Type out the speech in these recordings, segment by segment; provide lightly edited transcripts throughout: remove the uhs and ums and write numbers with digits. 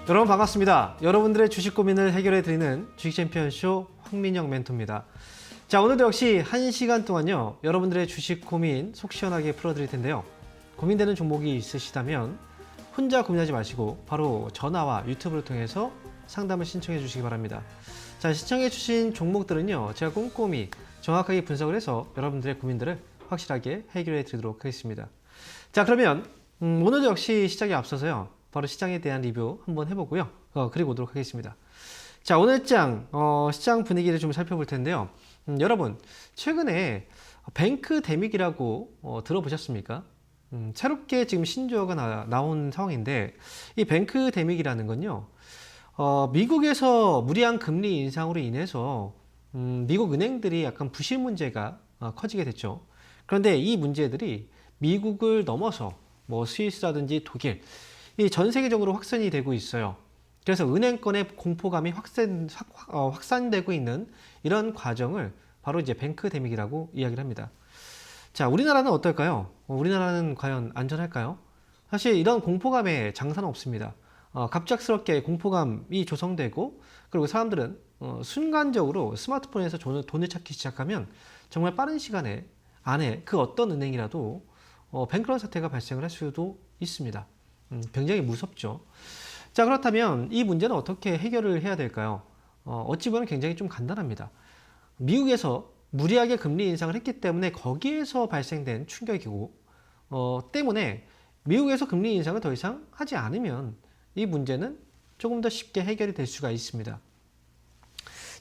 여러분 반갑습니다. 여러분들의 주식 고민을 해결해 드리는 주식 챔피언쇼 황민영 멘토입니다. 자, 오늘도 역시 1시간 동안요, 여러분들의 주식 고민 속 시원하게 풀어드릴 텐데요. 고민되는 종목이 있으시다면 혼자 고민하지 마시고 바로 전화와 유튜브를 통해서 상담을 신청해 주시기 바랍니다. 자, 신청해 주신 종목들은요, 제가 꼼꼼히 정확하게 분석을 해서 여러분들의 고민들을 확실하게 해결해 드리도록 하겠습니다. 자, 그러면 오늘도 역시 시작에 앞서서요, 바로 시장에 대한 리뷰 한번 해보고요. 그리고 오도록 하겠습니다. 자, 오늘 시장 분위기를 좀 살펴볼 텐데요. 여러분, 최근에 뱅크데믹이라고 들어보셨습니까? 새롭게 지금 신조어가 나온 상황인데, 이 뱅크데믹이라는 건요, 미국에서 무리한 금리 인상으로 인해서 미국 은행들이 약간 부실 문제가 커지게 됐죠. 그런데 이 문제들이 미국을 넘어서 뭐 스위스라든지 독일, 이 전 세계적으로 확산이 되고 있어요. 그래서 은행권의 공포감이 확산되고 있는 이런 과정을 바로 이제 뱅크데믹이라고 이야기를 합니다. 자, 우리나라는 어떨까요? 우리나라는 과연 안전할까요? 사실 이런 공포감에 장사는 없습니다. 갑작스럽게 공포감이 조성되고, 그리고 사람들은 순간적으로 스마트폰에서 돈을 찾기 시작하면 정말 빠른 시간에 안에 그 어떤 은행이라도 뱅크런 사태가 발생을 할 수도 있습니다. 굉장히 무섭죠. 자, 그렇다면 이 문제는 어떻게 해결을 해야 될까요? 어찌 보면 굉장히 좀 간단합니다. 미국에서 무리하게 금리 인상을 했기 때문에 거기에서 발생된 충격이고, 때문에 미국에서 금리 인상을 더 이상 하지 않으면 이 문제는 조금 더 쉽게 해결이 될 수가 있습니다.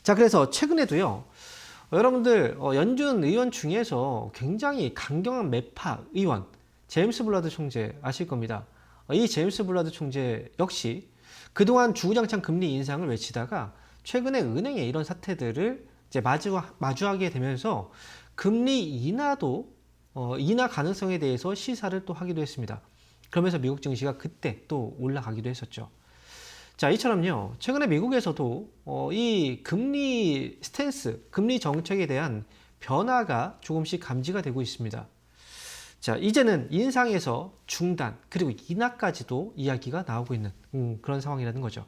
자, 그래서 최근에도요, 여러분들 연준 의원 중에서 굉장히 강경한 매파 의원, 제임스 블라드 총재 아실 겁니다. 이 제임스 블라드 총재 역시 그동안 주구장창 금리 인상을 외치다가 최근에 은행의 이런 사태들을 이제 마주하게 되면서 금리 인하 가능성에 대해서 시사를 또 하기도 했습니다. 그러면서 미국 증시가 그때 또 올라가기도 했었죠. 자, 이처럼요, 최근에 미국에서도 이 금리 스탠스, 금리 정책에 대한 변화가 조금씩 감지가 되고 있습니다. 자, 이제는 인상에서 중단, 그리고 인하까지도 이야기가 나오고 있는 그런 상황이라는 거죠.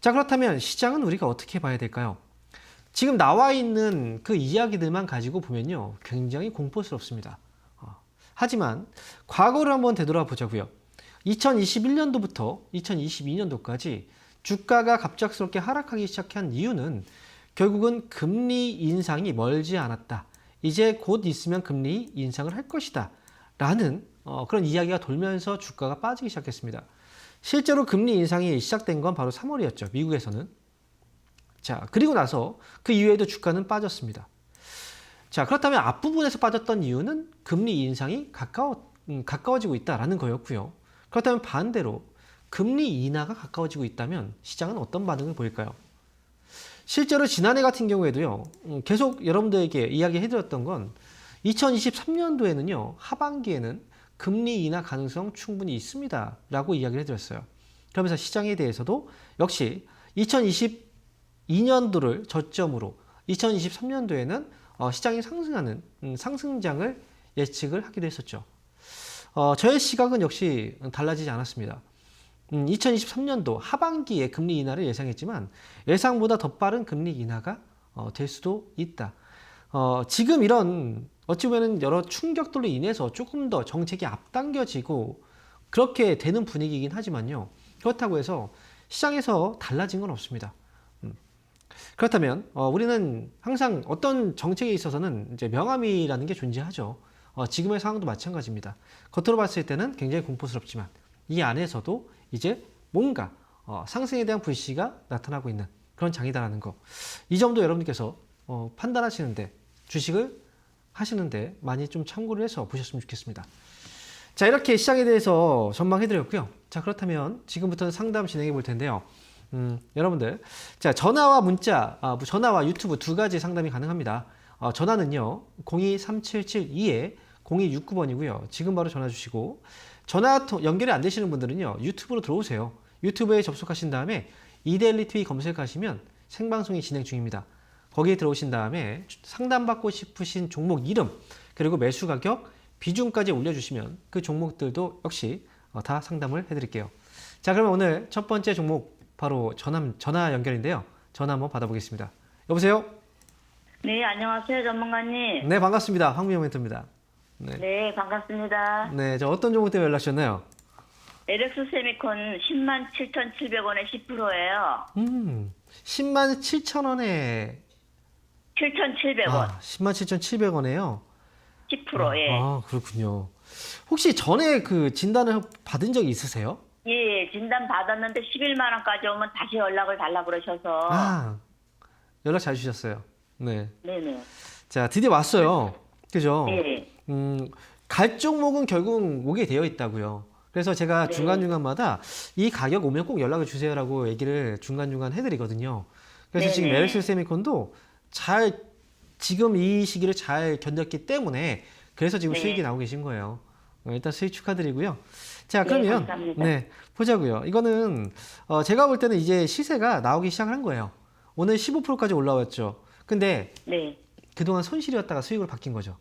자, 그렇다면 시장은 우리가 어떻게 봐야 될까요? 지금 나와 있는 그 이야기들만 가지고 보면요, 굉장히 공포스럽습니다. 하지만 과거를 한번 되돌아보자고요. 2021년도부터 2022년도까지 주가가 갑작스럽게 하락하기 시작한 이유는 결국은 금리 인상이 멀지 않았다. 이제 곧 있으면 금리 인상을 할 것이다. 라는 그런 이야기가 돌면서 주가가 빠지기 시작했습니다. 실제로 금리 인상이 시작된 건 바로 3월이었죠. 미국에서는. 자, 그리고 나서 그 이후에도 주가는 빠졌습니다. 자, 그렇다면 앞부분에서 빠졌던 이유는 금리 인상이 가까워지고 있다라는 거였고요. 그렇다면 반대로 금리 인하가 가까워지고 있다면 시장은 어떤 반응을 보일까요? 실제로 지난해 같은 경우에도요, 계속 여러분들에게 이야기해드렸던 건 2023년도에는요, 하반기에는 금리 인하 가능성 충분히 있습니다 라고 이야기를 해드렸어요. 그러면서 시장에 대해서도 역시 2022년도를 저점으로 2023년도에는 시장이 상승하는 상승장을 예측을 하기도 했었죠. 저의 시각은 역시 달라지지 않았습니다. 2023년도 하반기에 금리 인하를 예상했지만 예상보다 더 빠른 금리 인하가 될 수도 있다. 지금 이런 어찌 보면 여러 충격들로 인해서 조금 더 정책이 앞당겨지고 그렇게 되는 분위기이긴 하지만요. 그렇다고 해서 시장에서 달라진 건 없습니다. 그렇다면 우리는 항상 어떤 정책에 있어서는 이제 명암이라는 게 존재하죠. 지금의 상황도 마찬가지입니다. 겉으로 봤을 때는 굉장히 공포스럽지만 이 안에서도 이제 뭔가 상승에 대한 불씨가 나타나고 있는 그런 장이다라는 거. 이 점도 여러분께서 판단하시는데, 주식을 하시는데 많이 좀 참고를 해서 보셨으면 좋겠습니다. 자, 이렇게 시장에 대해서 전망해드렸고요. 자, 그렇다면 지금부터는 상담 진행해 볼 텐데요. 여러분들, 자, 전화와 문자, 전화와 유튜브 두 가지 상담이 가능합니다. 전화는요, 023772-0269번이고요. 지금 바로 전화 주시고, 전화 연결이 안 되시는 분들은요, 유튜브로 들어오세요. 유튜브에 접속하신 다음에 이데일리 TV 검색하시면 생방송이 진행 중입니다. 거기에 들어오신 다음에 상담받고 싶으신 종목 이름, 그리고 매수 가격, 비중까지 올려주시면 그 종목들도 역시 다 상담을 해드릴게요. 자, 그러면 오늘 첫 번째 종목 바로 전화 연결인데요. 전화 한번 받아보겠습니다. 여보세요? 네, 안녕하세요, 전문가님. 네, 반갑습니다. 황미영 멘토입니다. 네. 네, 반갑습니다. 네, 저 어떤 종목 때문에 연락 주셨나요? LX 세미콘 107,700원에 10%예요. 10만 7천 원에 7,700원. 10만 7,700원에요. 10%, 예. 그렇군요. 혹시 전에 그 진단을 받은 적이 있으세요? 예, 진단 받았는데 11만 원까지 오면 다시 연락을 달라 그러셔서. 연락 잘 주셨어요. 네. 네네. 자, 드디어 왔어요. 그죠? 예. 갈 종목은 결국 오게 되어 있다고요. 그래서 제가 네. 중간중간마다 이 가격 오면 꼭 연락을 주세요라고 얘기를 중간중간 해드리거든요. 그래서 네네. 지금 LX 세미콘도 지금 이 시기를 잘 견뎠기 때문에 그래서 지금 네. 수익이 나오고 계신 거예요. 일단 수익 축하드리고요. 자, 그러면 감사합니다. 보자고요. 이거는 제가 볼 때는 이제 시세가 나오기 시작을 한 거예요. 오늘 15%까지 올라왔죠. 근데 네. 그동안 손실이었다가 수익으로 바뀐 거죠.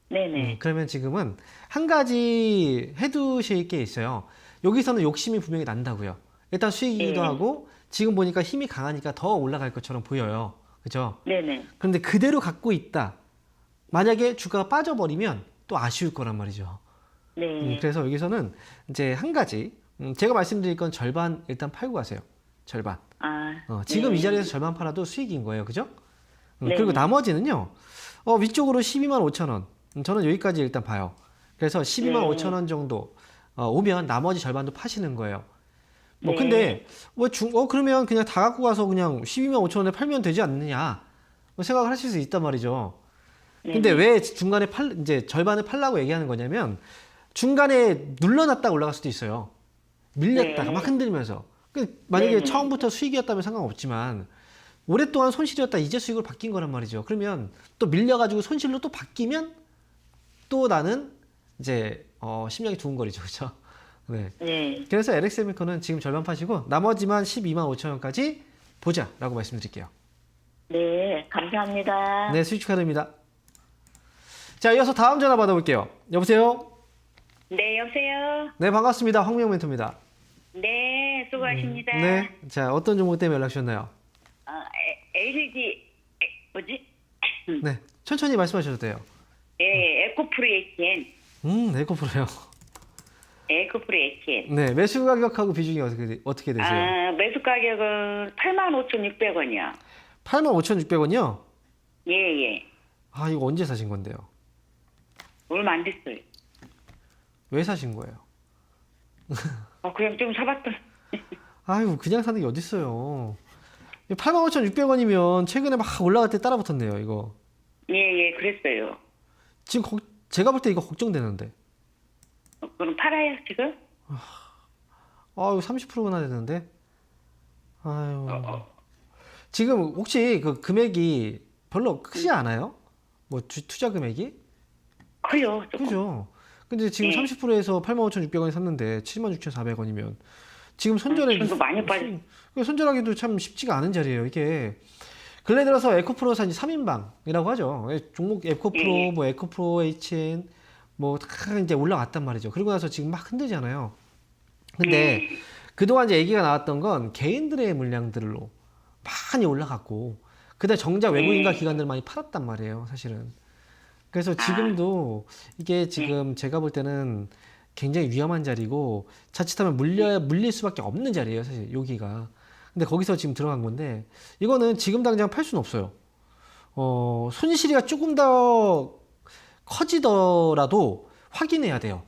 네네. 그러면 지금은 한 가지 해두실 게 있어요. 여기서는 욕심이 분명히 난다고요. 일단 수익이기도 네. 하고 지금 보니까 힘이 강하니까 더 올라갈 것처럼 보여요. 그죠? 네네. 그런데 그대로 갖고 있다. 만약에 주가가 빠져버리면 또 아쉬울 거란 말이죠. 네. 그래서 여기서는 이제 한 가지 제가 말씀드릴 건 절반 일단 팔고 가세요. 절반. 지금 네. 이 자리에서 절반 팔아도 수익인 거예요. 그죠? 네. 그리고 나머지는요. 위쪽으로 12만 5천 원. 저는 여기까지 일단 봐요. 그래서 12만 네. 5천 원 정도 오면 나머지 절반도 파시는 거예요. 네. 근데 그러면 그냥 다 갖고 가서 그냥 12만 5천 원에 팔면 되지 않느냐 생각을 하실 수 있단 말이죠. 근데 왜 중간에 이제 절반을 팔라고 얘기하는 거냐면 중간에 눌러놨다가 올라갈 수도 있어요. 밀렸다가 네. 막 흔들면서. 만약에 네. 처음부터 수익이었다면 상관없지만 오랫동안 손실이었다 이제 수익으로 바뀐 거란 말이죠. 그러면 또 밀려가지고 손실로 또 바뀌면 또 나는 이제 심장이 두근거리죠. 그렇죠? 네. 네. 그래서 LX세미콘은 지금 절반 파시고 나머지만 12만 5천 원까지 보자라고 말씀드릴게요. 네, 감사합니다. 네, 수익 축하드립니다. 자, 이어서 다음 전화 받아볼게요. 여보세요? 네, 여보세요? 네, 반갑습니다. 황미영 멘토입니다. 네, 수고하십니다. 네. 자, 어떤 종목 때문에 연락 주셨나요? LG, 뭐지? 네, 천천히 말씀하셔도 돼요. 예, 에코프리 HN. 에코프로요. 에코프리 HN. 네, 매수 가격하고 비중이 어떻게 되세요? 매수 가격은 85,600원이요. 85,600원이요? 예, 예. 이거 언제 사신 건데요? 얼마 안 됐어요. 왜 사신 거예요? 그냥 좀 사봤던. 아유, 그냥 사는 게 어딨어요. 85,600원이면 최근에 막 올라갈 때 따라붙었네요, 이거. 예, 예, 그랬어요. 지금 제가 볼 때 이거 걱정되는데. 그럼 팔아요, 지금? 이거 30%나 되는데. 아유. 지금 혹시 그 금액이 별로 크지 않아요? 뭐 투자 금액이? 커요, 조금. 그죠? 근데 지금 네. 30%에서 85,600원에 샀는데 76,400원이면 지금 손절에 지금도 많이 손절하기도 참 쉽지가 않은 자리예요. 이게 근래 들어서 에코프로 산지 3인방이라고 하죠. 종목 에코프로, 뭐 에코프로 HN 뭐 다 이제 올라갔단 말이죠. 그리고 나서 지금 막 흔들잖아요. 근데 그동안 이제 얘기가 나왔던 건 개인들의 물량들로 많이 올라갔고 그다음에 정작 외국인과 기관들 많이 팔았단 말이에요. 사실은. 그래서 지금도 이게 지금 제가 볼 때는 굉장히 위험한 자리고 자칫하면 물릴 수밖에 없는 자리예요. 사실 여기가. 근데 거기서 지금 들어간 건데 이거는 지금 당장 팔 수는 없어요. 손실이 조금 더 커지더라도 확인해야 돼요.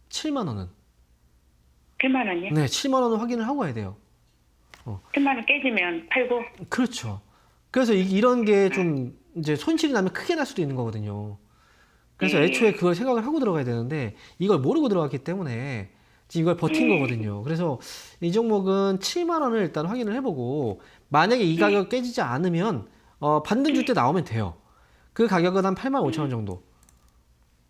7만 원은. 7만 원이요? 네, 7만 원은 확인을 하고 가야 돼요. 7만 원 깨지면 팔고. 그렇죠. 그래서 이런 게 좀 이제 손실이 나면 크게 날 수도 있는 거거든요. 그래서 애초에 그걸 생각을 하고 들어가야 되는데 이걸 모르고 들어갔기 때문에 지금 이걸 버틴 거거든요. 그래서 이 종목은 7만 원을 일단 확인을 해보고 만약에 이 가격 깨지지 않으면 반등 줄 때 나오면 돼요. 그 가격은 한 8만 5천 원 정도.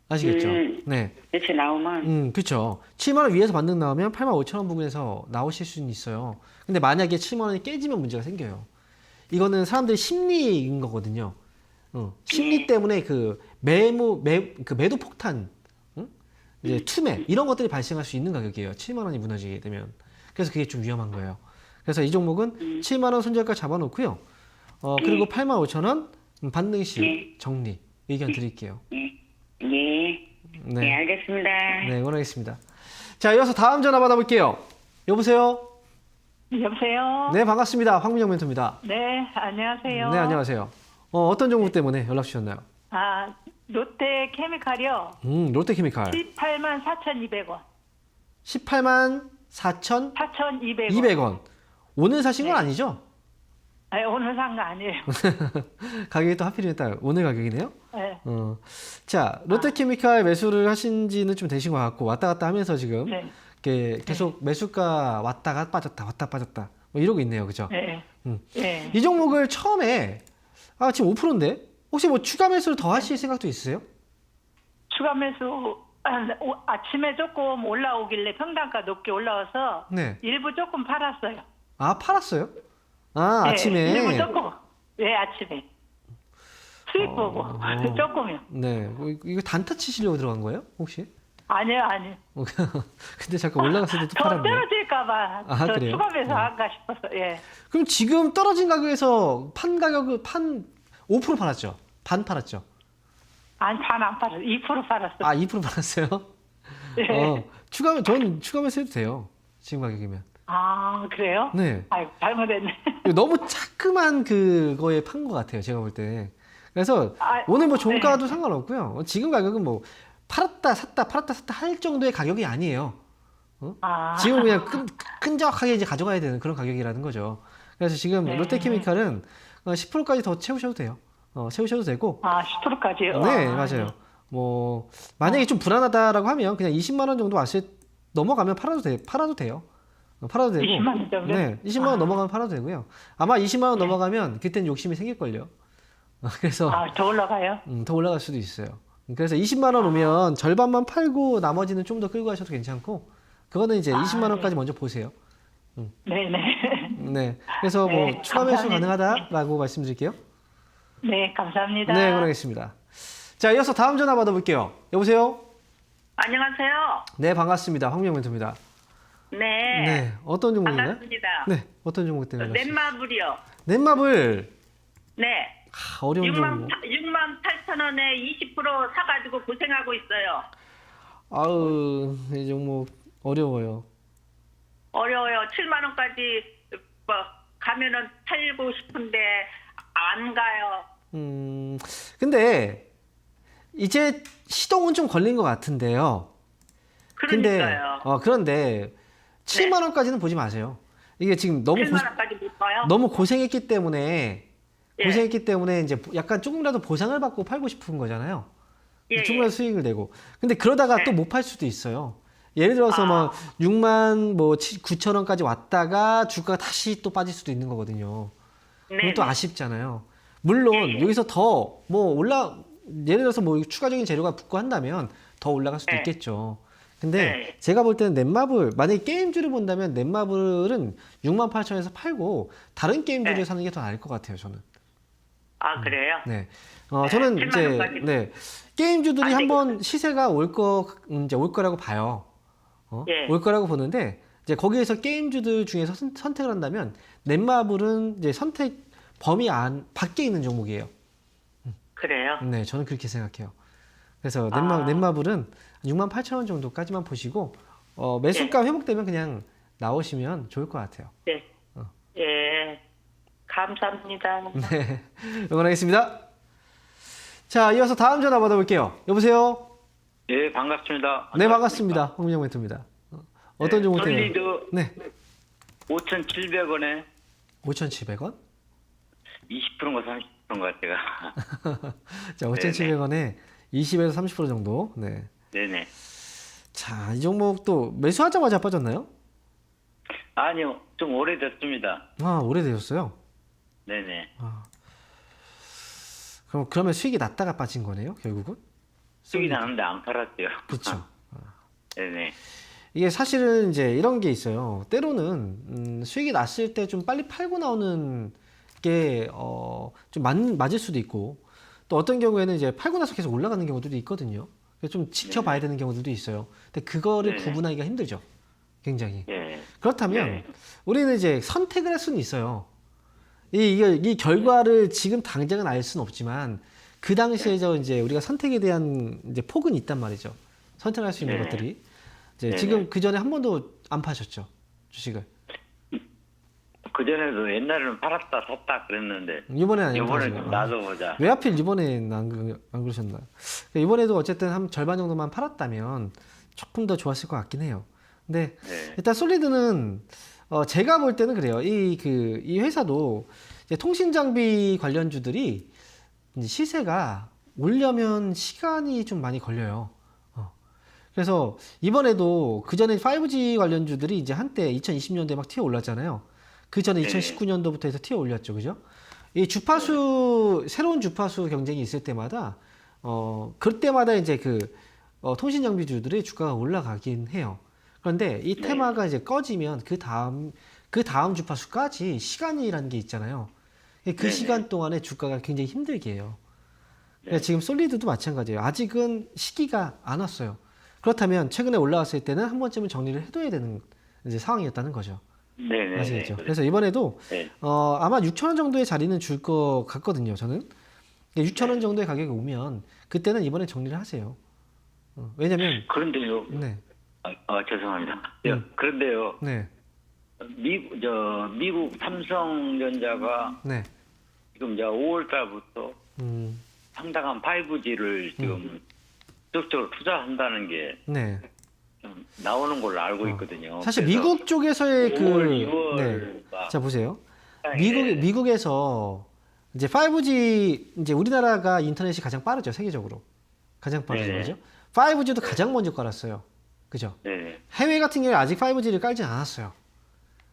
아시겠죠? 네. 대체 나오면. 그렇죠. 7만 원 위에서 반등 나오면 8만 5천 원 부근에서 나오실 수는 있어요. 근데 만약에 7만 원이 깨지면 문제가 생겨요. 이거는 사람들의 심리인 거거든요. 심리 때문에 그 매도 폭탄, 이제 투매 이런 것들이 발생할 수 있는 가격이에요. 7만 원이 무너지게 되면. 그래서 그게 좀 위험한 거예요. 그래서 이 종목은 7만 원 손절가 잡아놓고요. 그리고 8만 5천 원 반등 시 정리 의견 드릴게요. 예. 예. 네, 알겠습니다. 네, 응원하겠습니다. 자, 이어서 다음 전화 받아볼게요. 여보세요? 여보세요? 네, 반갑습니다. 황민영 멘토입니다. 네, 안녕하세요. 네, 안녕하세요. 어떤 종목 때문에 연락 주셨나요? 아, 롯데 케미칼이요. 롯데케미칼 18만 4,200원. 18만 4천 4,200원. 200원. 오늘 사신 건 네. 아니죠? 아니, 오늘 산 거 아니에요. 가격이 또 하필이면 딱 오늘 가격이네요. 네. 자, 롯데케미칼 매수를 하신 지는 좀 되신 것 같고 왔다 갔다 하면서 지금 네. 이렇게 계속 매수가 왔다가 빠졌다 왔다 빠졌다 뭐 이러고 있네요. 그죠? 네. 음. 네. 이 종목을 처음에 지금 5%인데 혹시 뭐 추가 매수를 더 하실 생각도 있으세요? 추가 매수, 아침에 조금 올라오길래 평단가 높게 올라와서 네. 일부 조금 팔았어요. 팔았어요? 네, 아침에. 일부 조금. 네, 아침에. 수익 보고. 조금요. 네. 이거 단타 치시려고 들어간 거예요? 혹시? 아니요, 아니요. 근데 잠깐 올라갔을 때도 더 팔았네. 떨어질까봐 저 그래요? 추가 매수 할까 싶어서, 예. 그럼 지금 떨어진 가격에서 판 가격은 5% 팔았죠? 반 팔았죠? 반 안 팔았어요. 2% 팔았어요. 2% 팔았어요? 예. 전 추가 매수 해도 돼요. 지금 가격이면. 아, 그래요? 네. 아이고, 잘못했네. 너무 자그만 그거에 판 것 같아요. 제가 볼 때. 그래서 아, 오늘 뭐 종가도 네. 상관없고요. 지금 가격은 뭐 팔았다 샀다 할 정도의 가격이 아니에요. 아, 지금 그냥 끈적하게 이제 가져가야 되는 그런 가격이라는 거죠. 그래서 지금 네. 롯데케미칼은 10%까지 더 채우셔도 돼요. 채우셔도 되고. 10%까지요? 네, 맞아요. 뭐 만약에 좀 불안하다라고 하면 그냥 20만 원 정도 넘어가면 팔아도 돼요. 팔아도 되고. 20만 원 정도? 네, 20만 원 아. 넘어가면 팔아도 되고요. 아마 20만 원 넘어가면 그때는 욕심이 생길걸요. 그래서 더 올라가요? 더 올라갈 수도 있어요. 그래서 20만 원 오면 절반만 팔고 나머지는 좀 더 끌고 가셔도 괜찮고, 그거는 이제 20만 원까지 먼저 보세요. 네네. 네. 그래서 뭐 네, 추가 매수 감사합니다. 가능하다라고 말씀드릴게요. 네, 감사합니다. 네, 응원하겠습니다. 자, 이어서 다음 전화 받아볼게요. 여보세요? 안녕하세요. 네, 반갑습니다. 황명 멘토입니다. 네. 네, 어떤 종목인가요? 반갑습니다. 네, 어떤 종목 때문에? 넷마블이요. 넷마블. 네. 어려운 종목. 6만 8천 원에 20% 사가지고 고생하고 있어요. 아우, 이 종목 어려워요. 어려워요. 7만 원까지 뭐 가면은 팔고 싶은데 안 가요. 근데 이제 시동은 좀 걸린 것 같은데요. 그러니까요. 그런데 7만 원까지는 보지 마세요. 이게 지금 7만 원까지 못 가요? 너무 고생했기 때문에 예. 이제 약간 조금이라도 보상을 받고 팔고 싶은 거잖아요. 예, 조금이라도 수익을 내고. 근데 그러다가 네. 또 못 팔 수도 있어요. 예를 들어서 뭐 6만 9천 원까지 왔다가 주가가 다시 또 빠질 수도 있는 거거든요. 그럼 네. 또 아쉽잖아요. 물론 여기서 더 뭐 예를 들어서 뭐 추가적인 재료가 붙고 한다면 더 올라갈 수도 네. 있겠죠. 근데 네. 제가 볼 때는 넷마블, 만약에 게임주를 본다면 넷마블은 6만 8천에서 팔고 다른 게임주를 네. 사는 게 더 나을 것 같아요, 저는. 아, 그래요? 네. 저는 7만 이제 원까지. 네. 게임주들이 안 한번 시세가 올 거라고 봐요. 예. 올 거라고 보는데 이제 거기에서 게임주들 중에서 선택을 한다면 넷마블은 이제 선택 범위 밖에 있는 종목이에요. 그래요? 네, 저는 그렇게 생각해요. 그래서 아. 넷마블은 6만 8천 원 정도까지만 보시고 매수가 회복되면 그냥 나오시면 좋을 것 같아요. 네. 예. 감사합니다. 네, 응원하겠습니다. 자, 이어서 다음 전화 받아볼게요. 여보세요? 예, 반갑습니다. 네, 반갑습니다. 홍민영 멘토입니다. 어떤 종목 때문에? 솔리드 네, 5,700원에 5,700원? 20%인가 30%인가 제가. 자, 5,700원에 20에서 30% 정도. 네. 네네. 자, 이 종목도 매수하자마자 빠졌나요? 아니요, 좀 오래됐습니다. 오래되셨어요? 네네. 그러면 수익이 났다가 빠진 거네요, 결국은? 수익이 나는데 안 팔았대요. 그렇죠. 네네. 이게 사실은 이제 이런 게 있어요. 때로는 수익이 났을 때 좀 빨리 팔고 나오는 게 좀 맞을 수도 있고, 또 어떤 경우에는 이제 팔고 나서 계속 올라가는 경우들도 있거든요. 그래서 좀 지켜봐야 되는 경우들도 있어요. 근데 그거를 네네. 구분하기가 힘들죠. 굉장히. 예. 그렇다면 네. 우리는 이제 선택을 할 수는 있어요. 이 결과를 지금 당장은 알 수는 없지만 그 당시에 이제 우리가 선택에 대한 이제 폭은 있단 말이죠. 선택할 수 있는 네. 것들이. 이제 네. 지금 그 전에 한 번도 안 파셨죠, 주식을. 그전에도 옛날에는 팔았다 샀다 그랬는데 이번에는 안 이번에 파세요. 좀 놔둬보자. 왜 하필 이번에는 안 그러셨나요? 이번에도 어쨌든 한 절반 정도만 팔았다면 조금 더 좋았을 것 같긴 해요. 근데 네. 일단 솔리드는 제가 볼 때는 그래요. 이 회사도 이제 통신 장비 관련주들이 이제 시세가 오려면 시간이 좀 많이 걸려요. 그래서 이번에도 그 전에 5G 관련주들이 이제 한때 2020년도에 막 튀어 올랐잖아요. 그 전에 네. 2019년도부터 해서 튀어 올렸죠, 그죠? 이 주파수 새로운 주파수 경쟁이 있을 때마다 그때마다 이제 통신 장비주들의 주가가 올라가긴 해요. 그런데 이 네. 테마가 이제 꺼지면 그 다음 주파수까지 시간이라는 게 있잖아요. 그 네네. 시간 동안에 주가가 굉장히 힘들게 해요. 네. 지금 솔리드도 마찬가지예요. 아직은 시기가 안 왔어요. 그렇다면 최근에 올라왔을 때는 한 번쯤은 정리를 해둬야 되는 이제 상황이었다는 거죠. 네네. 아시겠죠? 그래서 이번에도 네. 아마 6,000원 정도의 자리는 줄 것 같거든요. 저는 6,000원 정도의 가격이 오면 그때는 이번에 정리를 하세요. 왜냐면 그런데요. 네, 죄송합니다. 그런데요. 네, 미국 삼성전자가 네, 지금 이제 5월 달부터 상당한 5G를 지금 적극적으로 투자한다는 게 네. 좀 나오는 걸로 알고 있거든요. 사실 그래서 미국 쪽에서의 5월, 2월 네. 자 보세요. 네. 미국에서 이제 5G 이제 우리나라가 인터넷이 가장 빠르죠, 세계적으로. 가장 빠르죠, 네네. 그죠? 5G도 가장 먼저 깔았어요. 그죠? 네. 해외 같은 경우에 아직 5G를 깔지 않았어요.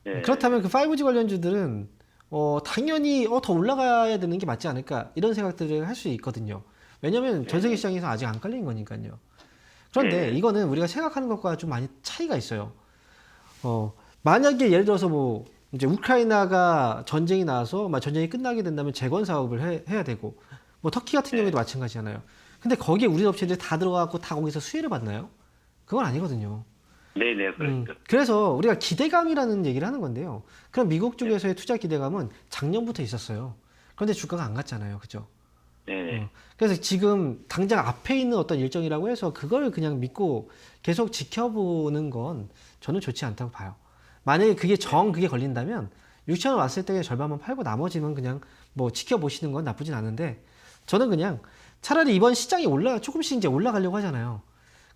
네. 그렇다면 그 5G 관련주들은 당연히 더 올라가야 되는 게 맞지 않을까 이런 생각들을 할 수 있거든요. 왜냐하면 전 세계 시장에서 아직 안 깔린 거니까요. 그런데 네. 이거는 우리가 생각하는 것과 좀 많이 차이가 있어요. 만약에 예를 들어서 뭐 이제 우크라이나가 전쟁이 나서 전쟁이 끝나게 된다면 재건 사업을 해야 되고 뭐 터키 같은 경우에도 마찬가지잖아요. 근데 거기에 우리 업체들이 다 들어가고 다 거기서 수혜를 받나요? 그건 아니거든요. 네네, 그렇죠. 그래서 우리가 기대감이라는 얘기를 하는 건데요. 그럼 미국 쪽에서의 투자 기대감은 작년부터 있었어요. 그런데 주가가 안 갔잖아요. 그죠? 네네. 그래서 지금 당장 앞에 있는 어떤 일정이라고 해서 그걸 그냥 믿고 계속 지켜보는 건 저는 좋지 않다고 봐요. 만약에 그게 걸린다면 6,000원 왔을 때 절반만 팔고 나머지는 그냥 뭐 지켜보시는 건 나쁘진 않은데 저는 그냥 차라리 이번 시장이 조금씩 이제 올라가려고 하잖아요.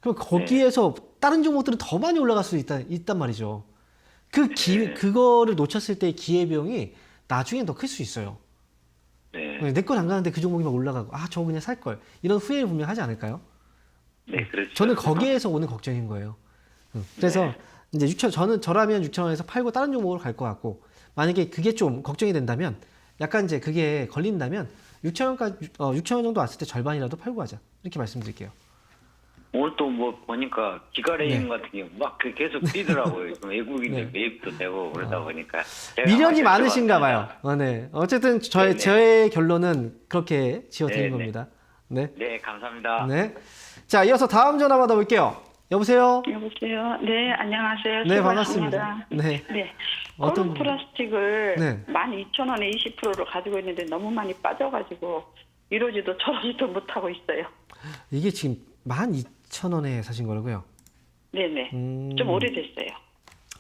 그럼 거기에서 다른 종목들은 더 많이 올라갈 수 있단 말이죠. 그거를 놓쳤을 때의 기회비용이 나중엔 더 클 수 있어요. 네. 내 건 안 가는데 그 종목이 막 올라가고 저거 그냥 살 걸. 이런 후회를 분명 하지 않을까요? 네, 그렇죠. 저는 거기에서 오는 걱정인 거예요. 그래서 이제 저라면 6,000원에서 팔고 다른 종목으로 갈 것 같고 만약에 그게 좀 걱정이 된다면 약간 이제 그게 걸린다면 6,000원 정도 왔을 때 절반이라도 팔고 하자. 이렇게 말씀드릴게요. 오늘 또 뭐 보니까 기가레인 네. 같은 경우 막 계속 뛰더라고요. 좀 외국인들 네. 매입도 되고 그러다 보니까 제가 미련이 아마 많으신가 봐요. 여쭤봤습니다. 네. 어쨌든 네네. 저의 결론은 그렇게 지어드린 네네. 겁니다. 네. 네, 감사합니다. 네. 자, 이어서 다음 전화 받아볼게요. 여보세요? 여보세요. 네, 안녕하세요. 네, 수고하십니다. 반갑습니다. 네. 네. 어떤 코른 플라스틱을 네. 12,000원에 20%를 가지고 있는데 너무 많이 빠져가지고 이러지도 저러지도 못하고 있어요. 이게 지금 12,000원에 사신 거라고요? 네네. 좀 오래됐어요.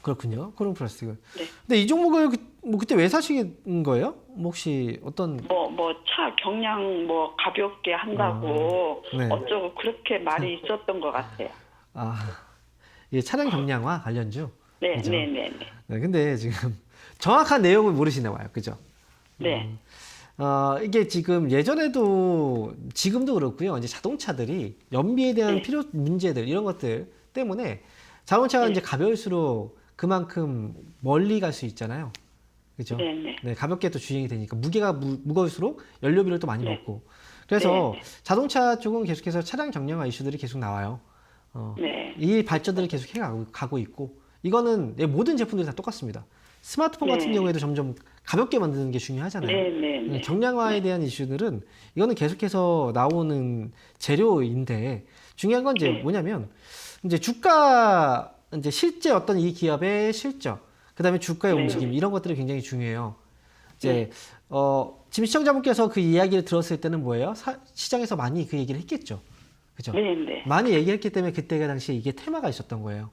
그렇군요. 코른 플라스틱을. 네. 근데 이 종목을 그때 왜 사신 거예요? 뭐 혹시 어떤 차 경량 가볍게 한다고 네. 어쩌고 그렇게 말이 있었던 것 같아요. 이게 차량 경량화 관련주? 네, 그죠? 네, 네, 네. 네, 근데 지금 정확한 내용을 모르시나 봐요. 그죠? 네. 이게 지금 예전에도 지금도 그렇고요. 이제 자동차들이 연비에 대한 네. 필요 문제들 이런 것들 때문에 자동차가 네. 이제 가벼울수록 그만큼 멀리 갈 수 있잖아요. 그죠? 네, 네. 네, 가볍게 또 주행이 되니까 무게가 무거울수록 연료비를 또 많이 네. 먹고. 그래서 네. 자동차 쪽은 계속해서 차량 경량화 이슈들이 계속 나와요. 네. 이 발전들을 계속 해가고 있고 이거는 모든 제품들이 다 똑같습니다. 스마트폰 네. 같은 경우에도 점점 가볍게 만드는 게 중요하잖아요. 네, 네, 네. 경량화에 대한 이슈들은 이거는 계속해서 나오는 재료인데 중요한 건 이제 네. 뭐냐면 이제 주가 이제 실제 어떤 이 기업의 실적, 그다음에 주가의 네. 움직임 이런 것들이 굉장히 중요해요. 이제 지금 시청자분께서 그 이야기를 들었을 때는 뭐예요? 시장에서 많이 그 얘기를 했겠죠. 그죠? 네, 네. 많이 얘기했기 때문에 그때가 당시에 이게 테마가 있었던 거예요.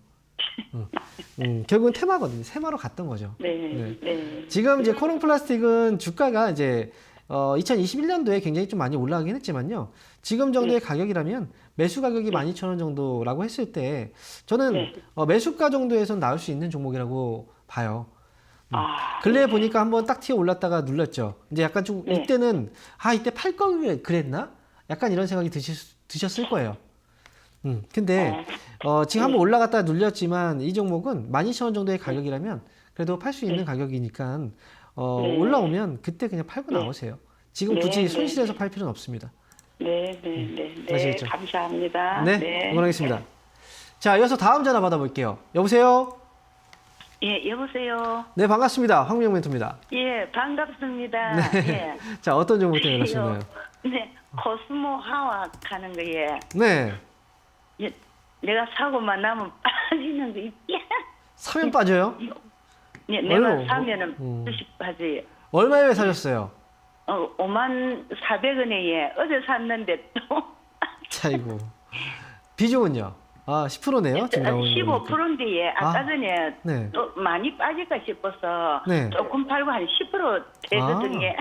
결국은 테마거든요. 테마로 갔던 거죠. 네, 네. 네. 지금 이제 코롱 플라스틱은 주가가 이제 2021년도에 굉장히 좀 많이 올라가긴 했지만요. 지금 정도의 가격이라면 매수 가격이 12,000원 정도라고 했을 때 저는 매수가 정도에선 나올 수 있는 종목이라고 봐요. 아, 근래에 보니까 한번 딱 튀어 올랐다가 눌렸죠. 이제 약간 좀 네. 이때는 이때 팔 걸 그랬나? 약간 이런 생각이 드셨을 거예요. 근데 지금 한번 올라갔다가 눌렸지만 이 종목은 12,000원 정도의 가격이라면 그래도 팔 수 있는 가격이니까 올라오면 그때 그냥 팔고 나오세요. 지금 네, 굳이 네, 손실해서 팔 필요는 없습니다. 네, 네, 네, 네. 아시겠죠? 감사합니다. 네, 응원하겠습니다. 자, 이어서 다음 전화 받아볼게요. 여보세요? 예, 여보세요. 네, 반갑습니다. 황민영 멘토입니다. 예, 반갑습니다. 네. 예. 자, 어떤 종목 때문에 그러셨나요? 네, 코스모 하와 가는 거예. 네, 예, 내가 사고만 나면 빠지는 거 있지? 사면 빠져요? 예, 얼마? 내가 사면은 수십 하지. 얼마에 사셨어요? 54,000원에 예. 어제 샀는데 또 차이고. 비중은요? 10%네요. 지금 나오는 15%인데 예. 아까 전에 네. 또 많이 빠질까 싶어서 네. 조금 팔고 한 10% 되거든요.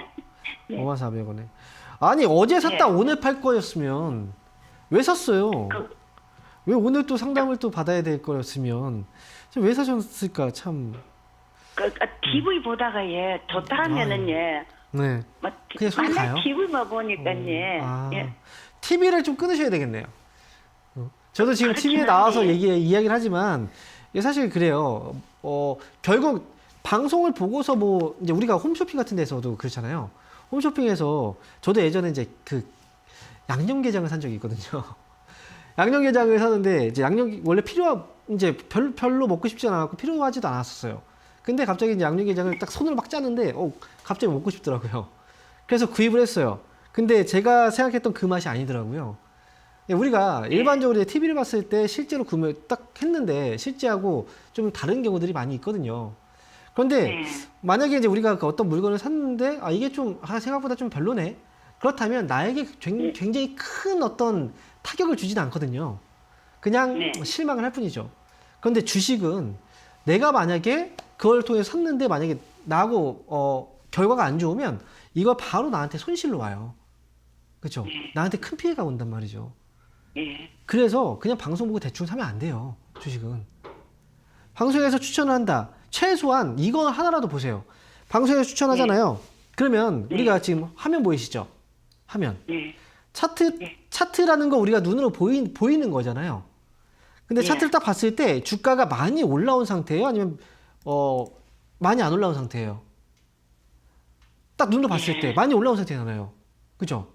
54,000원에. 아니, 어제 샀다 네. 오늘 팔 거였으면 왜 샀어요? 왜 오늘 또 상담을 또 받아야 될 거였으면 왜 사셨을까 참. TV 보다가 예 좋다 하면은 예. 네. 그냥 손이 가요? TV만 보니까 예. 예. TV를 좀 끊으셔야 되겠네요. 저도 지금 그렇긴 TV에 나와서 한데. 이야기를 하지만 이게 사실 그래요. 결국 방송을 보고서 뭐 이제 우리가 홈쇼핑 같은 데서도 그렇잖아요. 홈쇼핑에서 저도 예전에 이제 그 양념게장을 산 적이 있거든요. 양념게장을 사는데 이제 원래 이제 별로 먹고 싶지 않았고 필요하지도 않았었어요. 근데 갑자기 이제 양념게장을 딱 손으로 막 짜는데 갑자기 먹고 싶더라고요. 그래서 구입을 했어요. 근데 제가 생각했던 그 맛이 아니더라고요. 우리가 일반적으로 TV를 봤을 때 실제로 구매 딱 했는데 실제하고 좀 다른 경우들이 많이 있거든요. 그런데 만약에 이제 우리가 그 어떤 물건을 샀는데 이게 좀 생각보다 좀 별로네. 그렇다면 나에게 굉장히 큰 어떤 타격을 주지는 않거든요. 그냥 실망을 할 뿐이죠. 그런데 주식은 내가 만약에 그걸 통해서 샀는데 만약에 나하고 결과가 안 좋으면 이거 바로 나한테 손실로 와요. 그렇죠? 나한테 큰 피해가 온단 말이죠. 그래서 그냥 방송 보고 대충 사면 안 돼요. 주식은. 방송에서 추천을 한다. 최소한 이거 하나라도 보세요. 방송에서 추천하잖아요. 그러면 우리가 지금 화면 보이시죠? 화면. 차트라는 거 우리가 눈으로 보이는 거잖아요. 근데 차트를 딱 봤을 때 주가가 많이 올라온 상태예요? 아니면 많이 안 올라온 상태예요? 딱 눈으로 봤을 때 많이 올라온 상태잖아요. 그죠?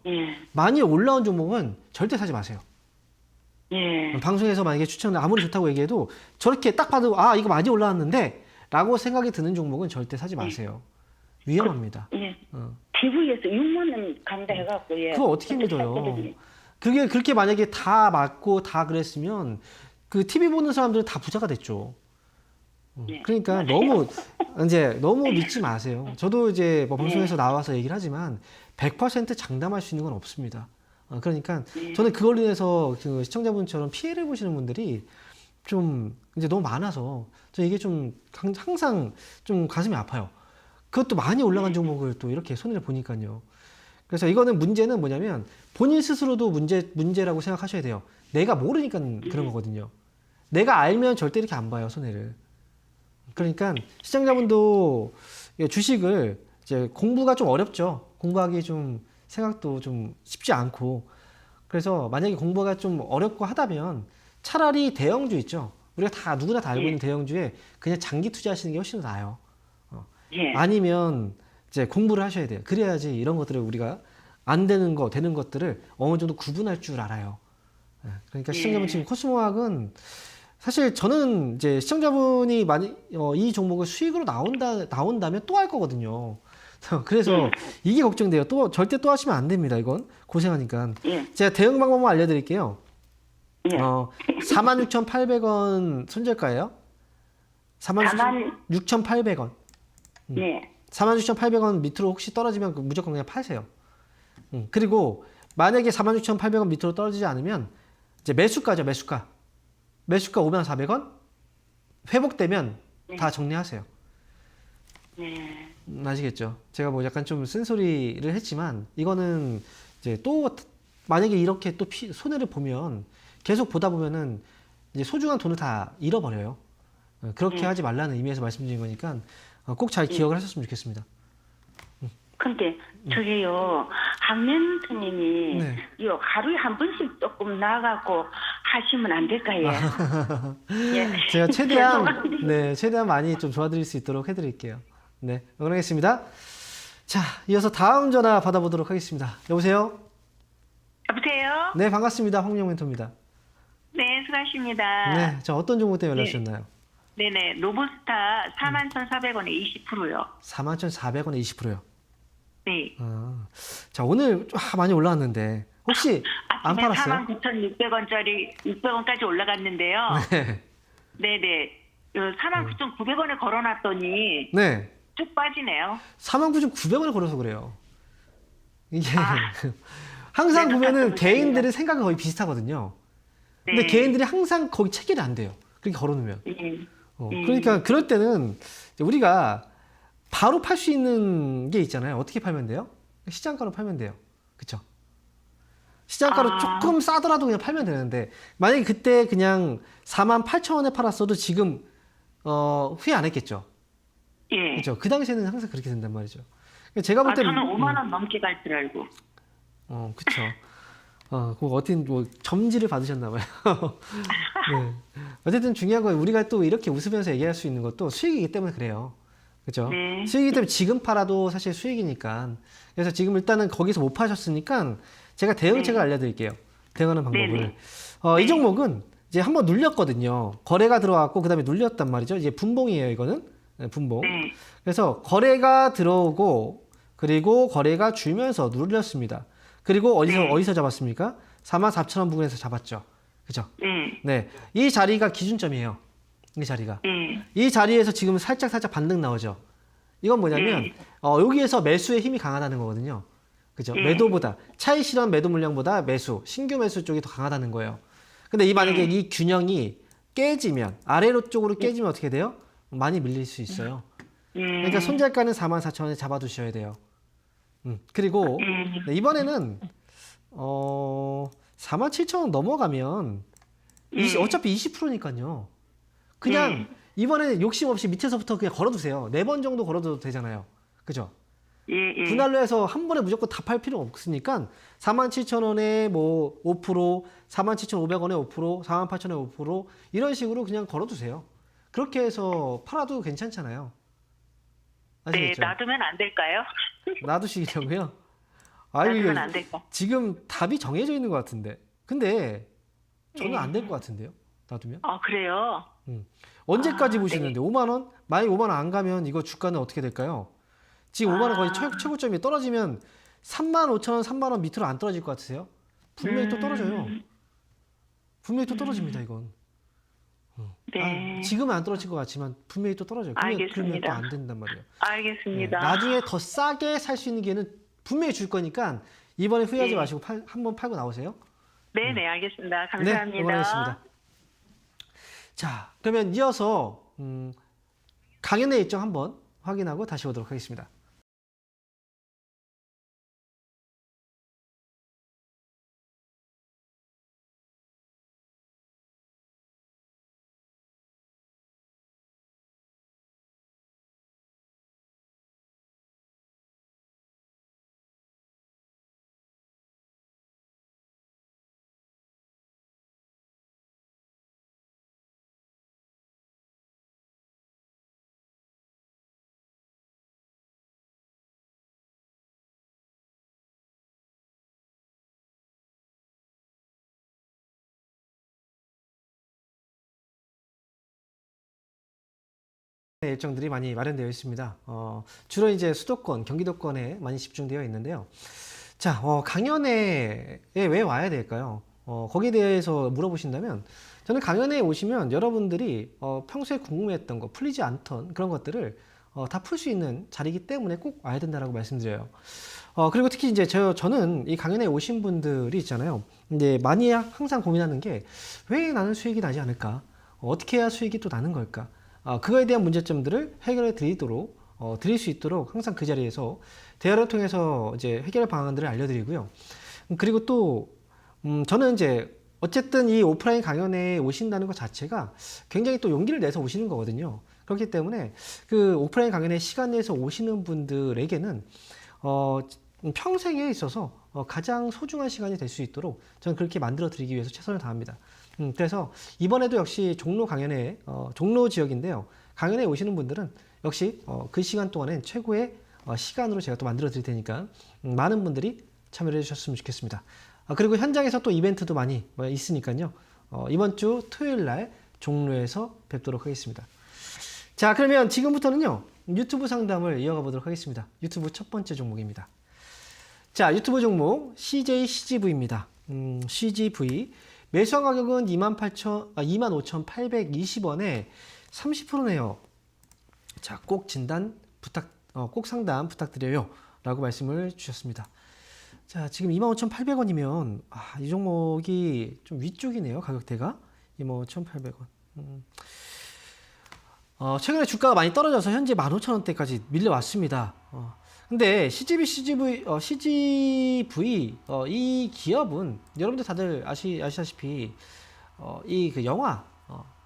많이 올라온 종목은 절대 사지 마세요. 방송에서 만약에 추천을 아무리 좋다고 얘기해도 저렇게 딱 봐도 이거 많이 올라왔는데 라고 생각이 드는 종목은 절대 사지 마세요. 위험합니다. TV에서 6만 원 간다 해갖고 예. 그거 어떻게 믿어요? 그게 그렇게 만약에 다 맞고 다 그랬으면 그 TV 보는 사람들은 다 부자가 됐죠. 그러니까 너무 믿지 마세요. 저도 이제 뭐 방송에서 나와서 얘기를 하지만 100% 장담할 수 있는 건 없습니다. 그러니까 저는 그걸로 인해서 그 시청자분처럼 피해를 보시는 분들이 좀 이제 너무 많아서 저 이게 좀 항상 좀 가슴이 아파요. 그것도 많이 올라간 종목을 또 이렇게 손해를 보니까요. 그래서 이거는 문제는 뭐냐면 본인 스스로도 문제라고 생각하셔야 돼요. 내가 모르니까 그런 거거든요. 내가 알면 절대 이렇게 안 봐요, 손해를. 그러니까 시청자분도 주식을 이제 공부가 좀 어렵죠. 공부하기 좀 생각도 좀 쉽지 않고. 그래서 만약에 공부가 좀 어렵고 하다면 차라리 대형주 있죠. 우리가 누구나 다 알고 있는 대형주에 그냥 장기 투자하시는 게 훨씬 더 나아요. 아니면 이제 공부를 하셔야 돼요. 그래야지 이런 것들을 우리가 안 되는 되는 것들을 어느 정도 구분할 줄 알아요. 그러니까 시청자분 지금 코스모학은 사실 저는 이제 시청자분이 이 종목을 수익으로 나온다면 또 할 거거든요. 그래서 이게 걱정돼요. 절대 또 하시면 안 됩니다. 이건 고생하니까. 제가 대응 방법만 알려드릴게요. 예. 46,800원 손절가예요? 46,800원. 네. 46,800원 밑으로 혹시 떨어지면 무조건 그냥 파세요. 그리고 만약에 46,800원 밑으로 떨어지지 않으면 이제 매수가죠, 매수가. 매수가 5,400원? 회복되면 다 정리하세요. 네. 아시겠죠? 제가 뭐 약간 좀 쓴소리를 했지만 이거는 이제 또 만약에 이렇게 또 손해를 보면 계속 보다 보면은 이제 소중한 돈을 다 잃어버려요. 그렇게 하지 말라는 의미에서 말씀드린 거니까 꼭 잘 기억을 하셨으면 좋겠습니다. 근데 저기요, 학멘트님이 네. 요 하루에 한 번씩 조금 나가고 하시면 안 될까요? 예. 제가 최대한 죄송합니다. 네, 최대한 많이 좀 도와드릴 수 있도록 해드릴게요. 네, 응원하겠습니다. 자, 이어서 다음 전화 받아보도록 하겠습니다. 여보세요? 여보세요? 네, 반갑습니다. 황영 멘토입니다. 네, 수고하십니다. 네, 자 어떤 종목 때문에 연락 주셨나요? 네네, 로보스타 41,400원에 20%요. 41,400원에 20%요. 네. 자, 오늘 많이 올라왔는데 혹시 안 아침에 팔았어요? 49,600원짜리 600원까지 올라갔는데요. 네. 네네. 49,900원에 걸어놨더니 네. 쭉 빠지네요. 49,900원을 걸어서 그래요. 이게 항상 네, 보면은 깜짝 개인들의 생각이 거의 비슷하거든요. 근데 네. 개인들이 항상 거기 체결이 안 돼요. 그렇게 걸어놓으면. 예. 그러니까 그럴 때는 우리가 바로 팔 수 있는 게 있잖아요. 어떻게 팔면 돼요? 시장가로 팔면 돼요. 그쵸? 시장가로 조금 싸더라도 그냥 팔면 되는데 만약에 그때 그냥 48,000원에 팔았어도 지금 후회 안 했겠죠. 예. 그렇죠. 그 당시에는 항상 그렇게 된단 말이죠. 제가 볼 때는 저는 5만 원 넘게 갈 줄 알고. 그렇죠. 그 어떤 뭐 점지를 받으셨나 봐요. 네. 어쨌든 중요한 건 우리가 또 이렇게 웃으면서 얘기할 수 있는 것도 수익이기 때문에 그래요. 그렇죠? 네. 수익이기 때문에 지금 팔아도 사실 수익이니까. 그래서 지금 일단은 거기서 못 파셨으니까 제가 대응책을 알려드릴게요. 대응하는 방법을. 네네. 이 종목은 이제 한번 눌렸거든요. 거래가 들어왔고 그다음에 눌렸단 말이죠. 이제 분봉이에요, 이거는. 네, 분봉. 네. 그래서 거래가 들어오고 그리고 거래가 줄면서 눌렸습니다. 그리고 어디서 잡았습니까? 44,000원 부근에서 잡았죠. 그죠? 네. 네. 이 자리가 기준점이에요. 이 자리가. 네. 이 자리에서 지금 살짝 반등 나오죠. 이건 뭐냐면 여기에서 매수의 힘이 강하다는 거거든요. 그죠? 매도보다 차익 실현 매도 물량보다 신규 매수 쪽이 더 강하다는 거예요. 근데 만약에 이 균형이 깨지면 아래로 쪽으로 깨지면 어떻게 돼요? 많이 밀릴 수 있어요. 그러니까 손절가는 44,000원에 잡아두셔야 돼요. 그리고 네, 이번에는 47,000원 넘어가면 어차피 20%니까요. 그냥 이번에는 욕심 없이 밑에서부터 그냥 걸어두세요. 4번 정도 걸어둬도 되잖아요. 그죠? 예. 분할로 해서 한 번에 무조건 다 팔 필요 없으니까 47,000원에 뭐 5%, 47,500원에 5%, 48,000원에 5% 이런 식으로 그냥 걸어두세요. 그렇게 해서 팔아도 괜찮잖아요. 아시겠죠? 네, 놔두면 안 될까요? 놔두시려고요? 놔두면 안 될까? 지금 답이 정해져 있는 것 같은데. 근데 저는 안 될 것 같은데요. 놔두면? 그래요? 언제까지 보시는데? 5만 원? 만약에 5만 원 안 가면 이거 주가는 어떻게 될까요? 지금 5만 원 거의 최고점이 떨어지면 35,000원, 3만 원 밑으로 안 떨어질 것 같으세요? 분명히 또 떨어져요. 분명히 또 떨어집니다, 이건. 네. 지금은 안 떨어질 것 같지만 분명히 또 떨어져요. 그러면 또 안 된단 말이에요. 알겠습니다. 나중에 더 싸게 살 수 있는 기회는 분명히 줄 거니까 이번에 후회하지 마시고 한번 팔고 나오세요. 네, 알겠습니다. 감사합니다. 네, 응원하겠습니다. 자, 그러면 이어서 강연의 일정 한번 확인하고 다시 오도록 하겠습니다. 일정들이 많이 마련되어 있습니다. 주로 이제 수도권, 경기도권에 많이 집중되어 있는데요. 자, 강연에 왜 와야 될까요? 거기에 대해서 물어보신다면 저는 강연에 오시면 여러분들이 평소에 궁금했던 거, 풀리지 않던 그런 것들을 다 풀 수 있는 자리이기 때문에 꼭 와야 된다라고 말씀드려요. 그리고 특히 이제 저는 이 강연에 오신 분들이 있잖아요. 이제 많이 항상 고민하는 게 왜 나는 수익이 나지 않을까? 어떻게 해야 수익이 또 나는 걸까? 그거에 대한 문제점들을 해결해 드릴 수 있도록 항상 그 자리에서 대화를 통해서 이제 해결 방안들을 알려드리고요. 그리고 또 저는 이제 어쨌든 이 오프라인 강연에 오신다는 것 자체가 굉장히 또 용기를 내서 오시는 거거든요. 그렇기 때문에 그 오프라인 강연에 시간 내서 오시는 분들에게는 평생에 있어서 가장 소중한 시간이 될 수 있도록 저는 그렇게 만들어 드리기 위해서 최선을 다합니다. 그래서 이번에도 역시 종로 강연에 종로 지역인데요. 강연에 오시는 분들은 역시 그 시간 동안엔 최고의 시간으로 제가 또 만들어 드릴 테니까 많은 분들이 참여를 해주셨으면 좋겠습니다. 그리고 현장에서 또 이벤트도 많이 있으니까요. 이번 주 토요일 날 종로에서 뵙도록 하겠습니다. 자, 그러면 지금부터는요. 유튜브 상담을 이어가 보도록 하겠습니다. 유튜브 첫 번째 종목입니다. 자, 유튜브 종목 CJ CGV입니다. CGV 매수한 가격은 25,820원에 30%네요. 자, 꼭 꼭 상담 부탁드려요. 라고 말씀을 주셨습니다. 자, 지금 25,800원이면, 이 종목이 좀 위쪽이네요. 가격대가. 25,800원. 최근에 주가가 많이 떨어져서 현재 15,000원대까지 밀려왔습니다. 근데 CGV, 이 기업은 여러분들 다들 아시다시피, 그 영화,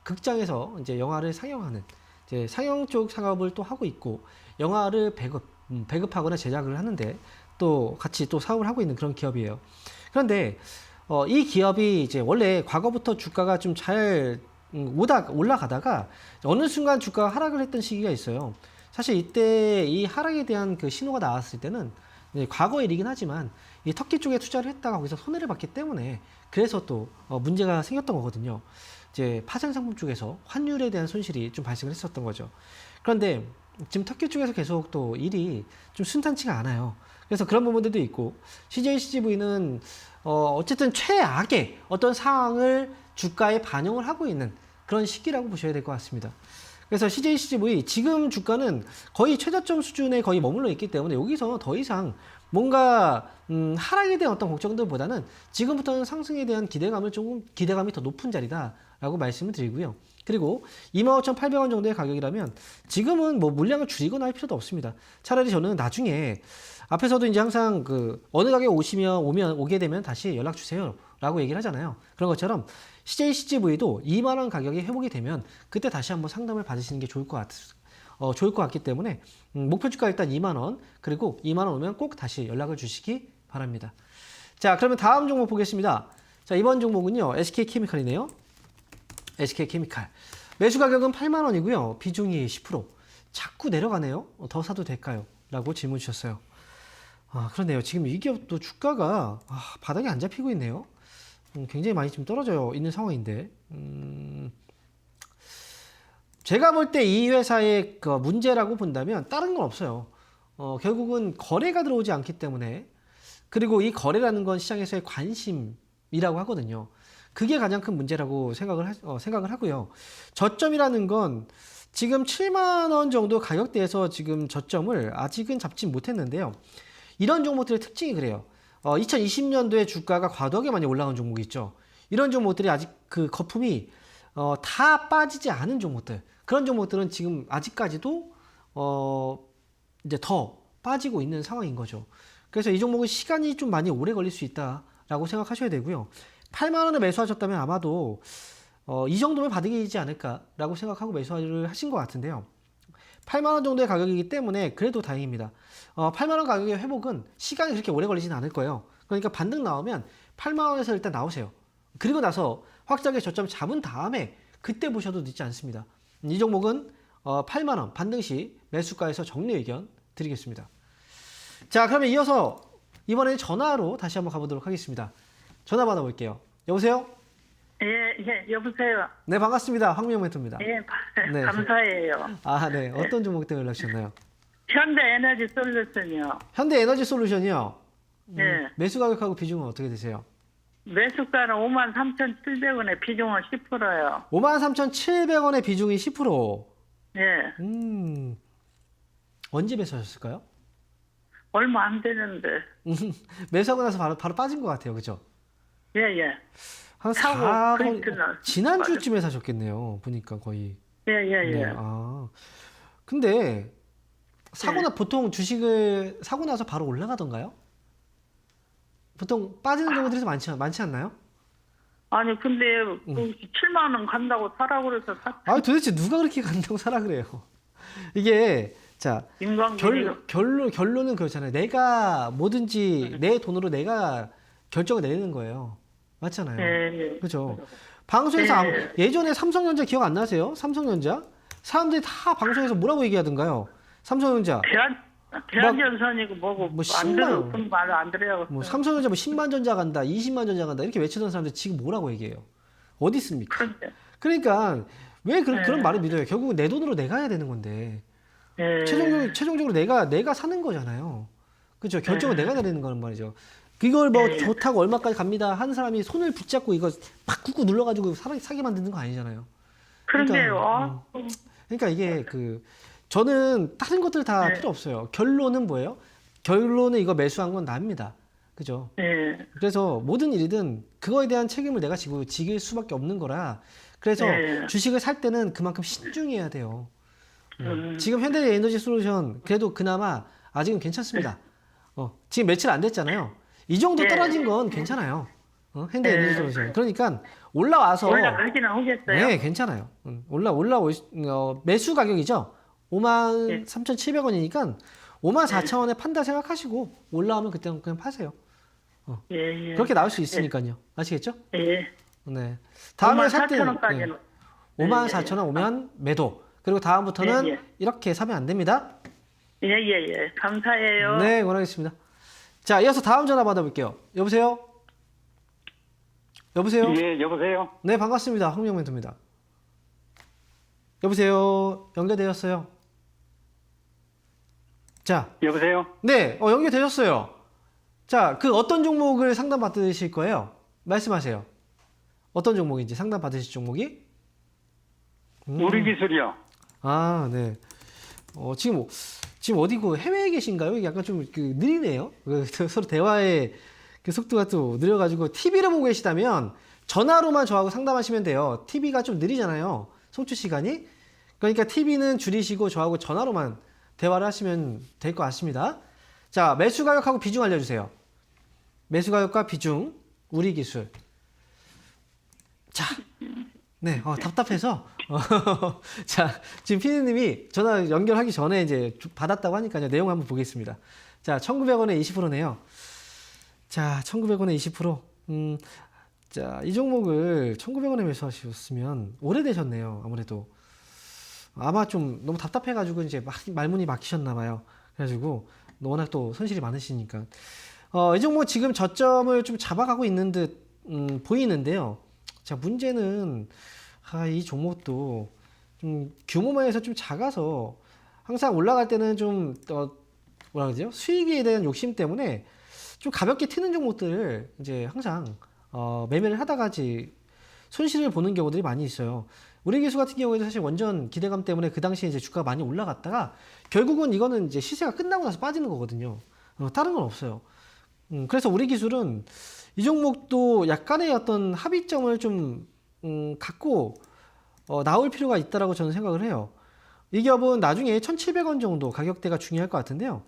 극장에서 이제 영화를 상영하는, 이제 상영 쪽 작업을 또 하고 있고, 영화를 배급하거나 제작을 하는데, 또 같이 또 사업을 하고 있는 그런 기업이에요. 그런데, 이 기업이 이제 원래 과거부터 주가가 좀 잘 올라가다가 어느 순간 주가가 하락을 했던 시기가 있어요. 사실 이때 이 하락에 대한 그 신호가 나왔을 때는 과거 일이긴 하지만 이 터키 쪽에 투자를 했다가 거기서 손해를 봤기 때문에 그래서 또 문제가 생겼던 거거든요. 이제 파생 상품 쪽에서 환율에 대한 손실이 좀 발생을 했었던 거죠. 그런데 지금 터키 쪽에서 계속 또 일이 좀 순탄치가 않아요. 그래서 그런 부분들도 있고 CJCGV는 어쨌든 최악의 어떤 상황을 주가에 반영을 하고 있는 그런 시기라고 보셔야 될 것 같습니다. 그래서 CJCGV 지금 주가는 거의 최저점 수준에 거의 머물러 있기 때문에 여기서 더 이상 뭔가 하락에 대한 어떤 걱정들보다는 지금부터는 상승에 대한 기대감이 더 높은 자리다라고 말씀을 드리고요. 그리고 25,800원 정도의 가격이라면 지금은 뭐 물량을 줄이거나 할 필요도 없습니다. 차라리 저는 나중에 앞에서도 이제 항상 어느 가격에 오게 되면 다시 연락 주세요 라고 얘기를 하잖아요. 그런 것처럼 CJCGV도 2만원 가격이 회복이 되면 그때 다시 한번 상담을 받으시는 게 좋을 것 같기 때문에 목표 주가 일단 2만원, 그리고 2만원 오면 꼭 다시 연락을 주시기 바랍니다. 자, 그러면 다음 종목 보겠습니다. 자, 이번 종목은요, SK케미칼이네요. SK케미칼. 매수 가격은 8만원이고요. 비중이 10%. 자꾸 내려가네요. 더 사도 될까요? 라고 질문 주셨어요. 그렇네요. 지금 이 기업도 주가가 바닥에 안 잡히고 있네요. 굉장히 많이 좀 떨어져 있는 상황인데, 제가 볼 때 이 회사의 그 문제라고 본다면 다른 건 없어요. 결국은 거래가 들어오지 않기 때문에, 그리고 이 거래라는 건 시장에서의 관심이라고 하거든요. 그게 가장 큰 문제라고 생각을 하고요. 저점이라는 건 지금 7만원 정도 가격대에서 지금 저점을 아직은 잡지 못했는데요. 이런 종목들의 특징이 그래요. 2020년도에 주가가 과도하게 많이 올라간 종목이 있죠. 이런 종목들이 아직 그 거품이 다 빠지지 않은 종목들, 그런 종목들은 지금 아직까지도 이제 더 빠지고 있는 상황인 거죠. 그래서 이 종목은 시간이 좀 많이 오래 걸릴 수 있다라고 생각하셔야 되고요. 8만 원에 매수하셨다면 아마도 이 정도면 바닥이지 않을까라고 생각하고 매수를 하신 것 같은데요. 8만 원 정도의 가격이기 때문에 그래도 다행입니다. 8만 원 가격의 회복은 시간이 그렇게 오래 걸리지는 않을 거예요. 그러니까 반등 나오면 8만 원에서 일단 나오세요. 그리고 나서 확실하게 저점 잡은 다음에 그때 보셔도 늦지 않습니다. 이 종목은 8만 원 반등 시 매수가에서 정리 의견 드리겠습니다. 자, 그러면 이어서 이번에는 전화로 다시 한번 가보도록 하겠습니다. 전화 받아볼게요. 여보세요? 예, 여보세요. 네, 반갑습니다. 황미영 멘토입니다. 예, 네. 감사해요. 네. 어떤 종목 때문에 연락 주셨나요? 현대에너지 솔루션이요. 현대에너지 솔루션이요. 네. 매수 가격하고 비중은 어떻게 되세요? 매수가는 53,700원에 비중은 10%예요. 53,700원의 비중이 10%. 예. 언제 매수하셨을까요? 얼마 안 되는데. 매수하고 나서 바로 빠진 것 같아요. 그죠? 예, 예. 한 사고 4월, 프린트는 지난주쯤에 사셨겠네요. 보니까 거의. 예, 예, 예. 네. 아. 근데 보통 주식을 사고 나서 바로 올라가던가요? 보통 빠지는 경우들이 많지 않나요? 아니, 근데 7만 원 간다고 사라고 그래서 아, 도대체 누가 그렇게 간다고 사라 그래요? 이게 자, 인간관계가 결론은 그렇잖아요. 내가 뭐든지 내 돈으로 내가 결정을 내리는 거예요. 맞잖아요. 예, 예. 그죠? 방송에서 네. 예전에 삼성전자 기억 안 나세요? 삼성전자? 사람들이 다 방송에서 뭐라고 얘기하던가요? 삼성전자 대한전선이고 뭐고 뭐 안 10만 들어 원. 그런 말을 안 들어요. 뭐 삼성전자 뭐 10만 전자 간다, 20만 전자 간다 이렇게 외치던 사람들 지금 뭐라고 얘기해요? 어디 있습니까? 그런데 그러니까 왜 네. 그런 말을 믿어요? 결국은 내 돈으로 내가 해야 되는 건데 예. 최종적으로 내가 사는 거잖아요. 그렇죠? 결정을 내가 내리는 거란 말이죠. 이걸 뭐 좋다고 얼마까지 갑니다 하는 사람이 손을 붙잡고 이거 팍 꾹꾹 눌러가지고 사게 만드는 거 아니잖아요. 그런데요. 그러니까 이게 저는 다른 것들 다 네. 필요 없어요. 결론은 뭐예요? 결론은 이거 매수한 건 납니다. 그죠? 예. 그래서 모든 일이든 그거에 대한 책임을 내가 지길 수밖에 없는 거라. 그래서 네. 주식을 살 때는 그만큼 신중해야 돼요. 지금 현대에너지 솔루션 그래도 그나마 아직은 괜찮습니다. 지금 며칠 안 됐잖아요. 이 정도 네. 떨어진 건 괜찮아요. 현대에너지 솔루션. 그러니까 올라와서 올라가기는 하겠어요. 네, 괜찮아요. 매수 가격이죠. 53,700원이니까 54,000원에 판다 생각하시고 올라오면 그때는 그냥 파세요. 예, 예. 그렇게 나올 수 있으니까요. 아시겠죠? 예. 네. 다음에 살 때는 54,000원까지는. 54,000원 오면 매도. 그리고 다음부터는 예, 예. 이렇게 사면 안 됩니다. 예, 예, 예. 감사해요. 네, 원하겠습니다. 자, 이어서 다음 전화 받아볼게요. 여보세요? 여보세요? 예, 여보세요? 네, 반갑습니다. 황명 멘토입니다. 여보세요? 연결되었어요? 자, 여보세요? 네, 연결되셨어요. 자, 어떤 종목을 상담 받으실 거예요? 말씀하세요. 어떤 종목인지 상담 받으실 종목이? 우리 기술이요. 아, 네. 지금 어디고 해외에 계신가요? 이게 약간 좀 느리네요. 서로 대화의 속도가 또 느려가지고 TV를 보고 계시다면 전화로만 저하고 상담하시면 돼요. TV가 좀 느리잖아요. 송출 시간이. 그러니까 TV는 줄이시고 저하고 전화로만 대화를 하시면 될 것 같습니다. 자, 매수 가격하고 비중 알려주세요. 매수 가격과 비중, 우리 기술. 자, 네, 답답해서. 자, 지금 피디님이 전화 연결하기 전에 이제 받았다고 하니까요. 내용 한번 보겠습니다. 자, 1,900원에 20%네요. 자, 1,900원에 20%. 자, 이 종목을 1,900원에 매수하셨으면 오래되셨네요. 아무래도. 아마 좀 너무 답답해가지고 이제 말문이 막히셨나 봐요. 그래가지고 워낙 또 손실이 많으시니까. 이 종목 지금 저점을 좀 잡아가고 있는 듯 보이는데요. 자, 문제는 이 종목도 좀 규모면에서 좀 작아서 항상 올라갈 때는 좀 뭐라 그러죠? 수익에 대한 욕심 때문에 좀 가볍게 튀는 종목들을 이제 항상 매매를 하다가 손실을 보는 경우들이 많이 있어요. 우리 기수 같은 경우에도 사실 원전 기대감 때문에 그 당시에 이제 주가가 많이 올라갔다가 결국은 이거는 이제 시세가 끝나고 나서 빠지는 거거든요. 다른 건 없어요. 그래서 우리 기술은 이 종목도 약간의 어떤 합의점을 좀 갖고 나올 필요가 있다라고 저는 생각을 해요. 이 기업은 나중에 1,700원 정도 가격대가 중요할 것 같은데요.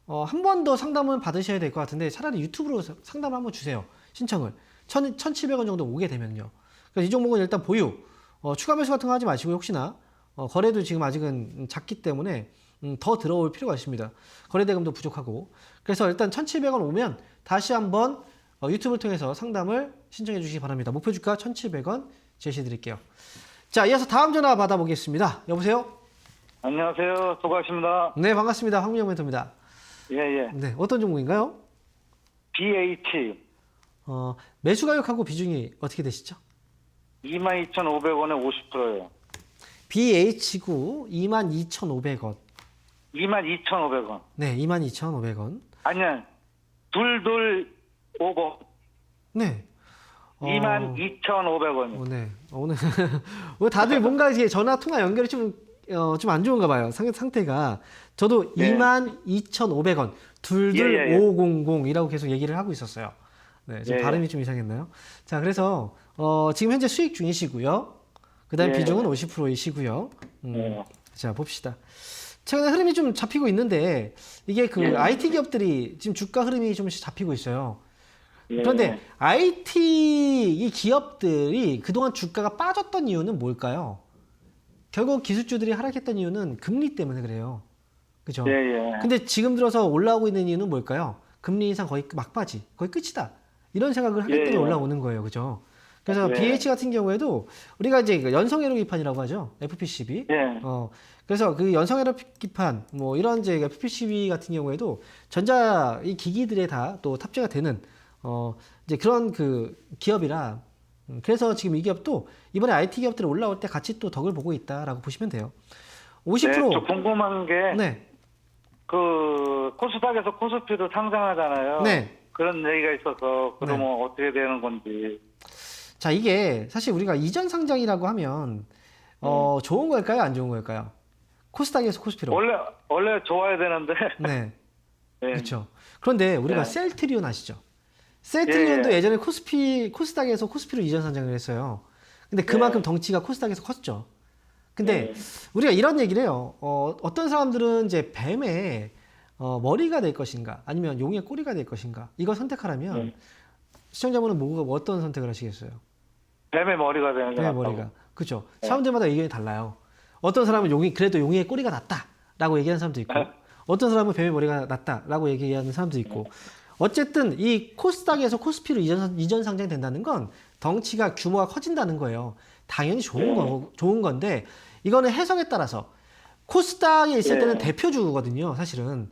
한 번 더 상담을 받으셔야 될 것 같은데 차라리 유튜브로 상담을 한번 주세요. 신청을. 1,700원 정도 오게 되면요. 그래서 이 종목은 일단 보유. 추가 매수 같은 거 하지 마시고 혹시나 거래도 지금 아직은 작기 때문에 더 들어올 필요가 있습니다. 거래대금도 부족하고. 그래서 일단 1,700원 오면 다시 한번 유튜브를 통해서 상담을 신청해 주시기 바랍니다. 목표 주가 1,700원 제시해 드릴게요. 자, 이어서 다음 전화 받아보겠습니다. 여보세요? 안녕하세요. 수고하십니다. 네, 반갑습니다. 황민영 멘토입니다. 예, 예. 네, 어떤 종목인가요? BH 매수 가격하고 비중이 어떻게 되시죠? 22,500원에 50%예요. BH구 22,500원. 22,500원. 네, 22,500원. 아니야. 2250. 네. 22,500원. 네. 오늘 오늘 다들 뭔가 이게 전화 통화 연결이 좀 안 좋은가 봐요. 상태가. 저도 네. 22,500원. 예, 예. 22500이라고 계속 얘기를 하고 있었어요. 네, 좀 예, 예. 발음이 좀 이상했나요? 자, 그래서 지금 현재 수익 중이시고요. 그다음 예. 비중은 50%이시고요. 예. 자, 봅시다. 최근에 흐름이 좀 잡히고 있는데 이게 그 예. IT 기업들이 지금 주가 흐름이 좀씩 잡히고 있어요. 예. 그런데 IT 이 기업들이 그동안 주가가 빠졌던 이유는 뭘까요? 결국 기술주들이 하락했던 이유는 금리 때문에 그래요. 그죠? 예, 예. 근데 지금 들어서 올라오고 있는 이유는 뭘까요? 금리 인상 거의 막바지, 거의 끝이다. 이런 생각을 하기 때문에 예. 올라오는 거예요. 그죠? 그래서 예. BH 같은 경우에도 우리가 이제 연성회로 기판이라고 하죠. FPCB. 예. 그래서 그 연성회로 기판, 뭐 이런 이제 FPCB 같은 경우에도 전자 이 기기들에 다 또 탑재가 되는 이제 그런 그 기업이라 그래서 지금 이 기업도 이번에 IT 기업들이 올라올 때 같이 또 덕을 보고 있다라고 보시면 돼요. 50%. 네, 저 궁금한 게, 네. 그, 코스닥에서 코스피도 상장하잖아요. 네. 그런 얘기가 있어서, 그러면 어떻게 되는 건지. 자, 이게 사실 우리가 이전 상장이라고 하면 좋은 걸까요? 안 좋은 걸까요? 코스닥에서 코스피로. 원래 좋아야 되는데. 네. 예. 그렇죠. 그런데 우리가 네. 셀트리온 아시죠? 셀트리온도 예. 예전에 코스닥에서 코스피로 이전 상장을 했어요. 근데 그만큼 덩치가 코스닥에서 컸죠. 근데 우리가 이런 얘기를 해요. 어떤 사람들은 이제 뱀의 머리가 될 것인가, 아니면 용의 꼬리가 될 것인가, 이걸 선택하라면 시청자분은 어떤 선택을 하시겠어요? 뱀의 머리가 되는 게 뱀의 낫다고. 머리가. 그렇죠. 사람들마다 의견이 달라요. 어떤 사람은 그래도 용의 꼬리가 낫다라고 얘기하는 사람도 있고, 어떤 사람은 뱀의 머리가 낫다라고 얘기하는 사람도 있고. 어쨌든 이 코스닥에서 코스피로 이전 상장된다는 건 덩치가 규모가 커진다는 거예요. 당연히 좋은 건데 이거는 해석에 따라서 코스닥에 있을 때는 대표주거든요. 사실은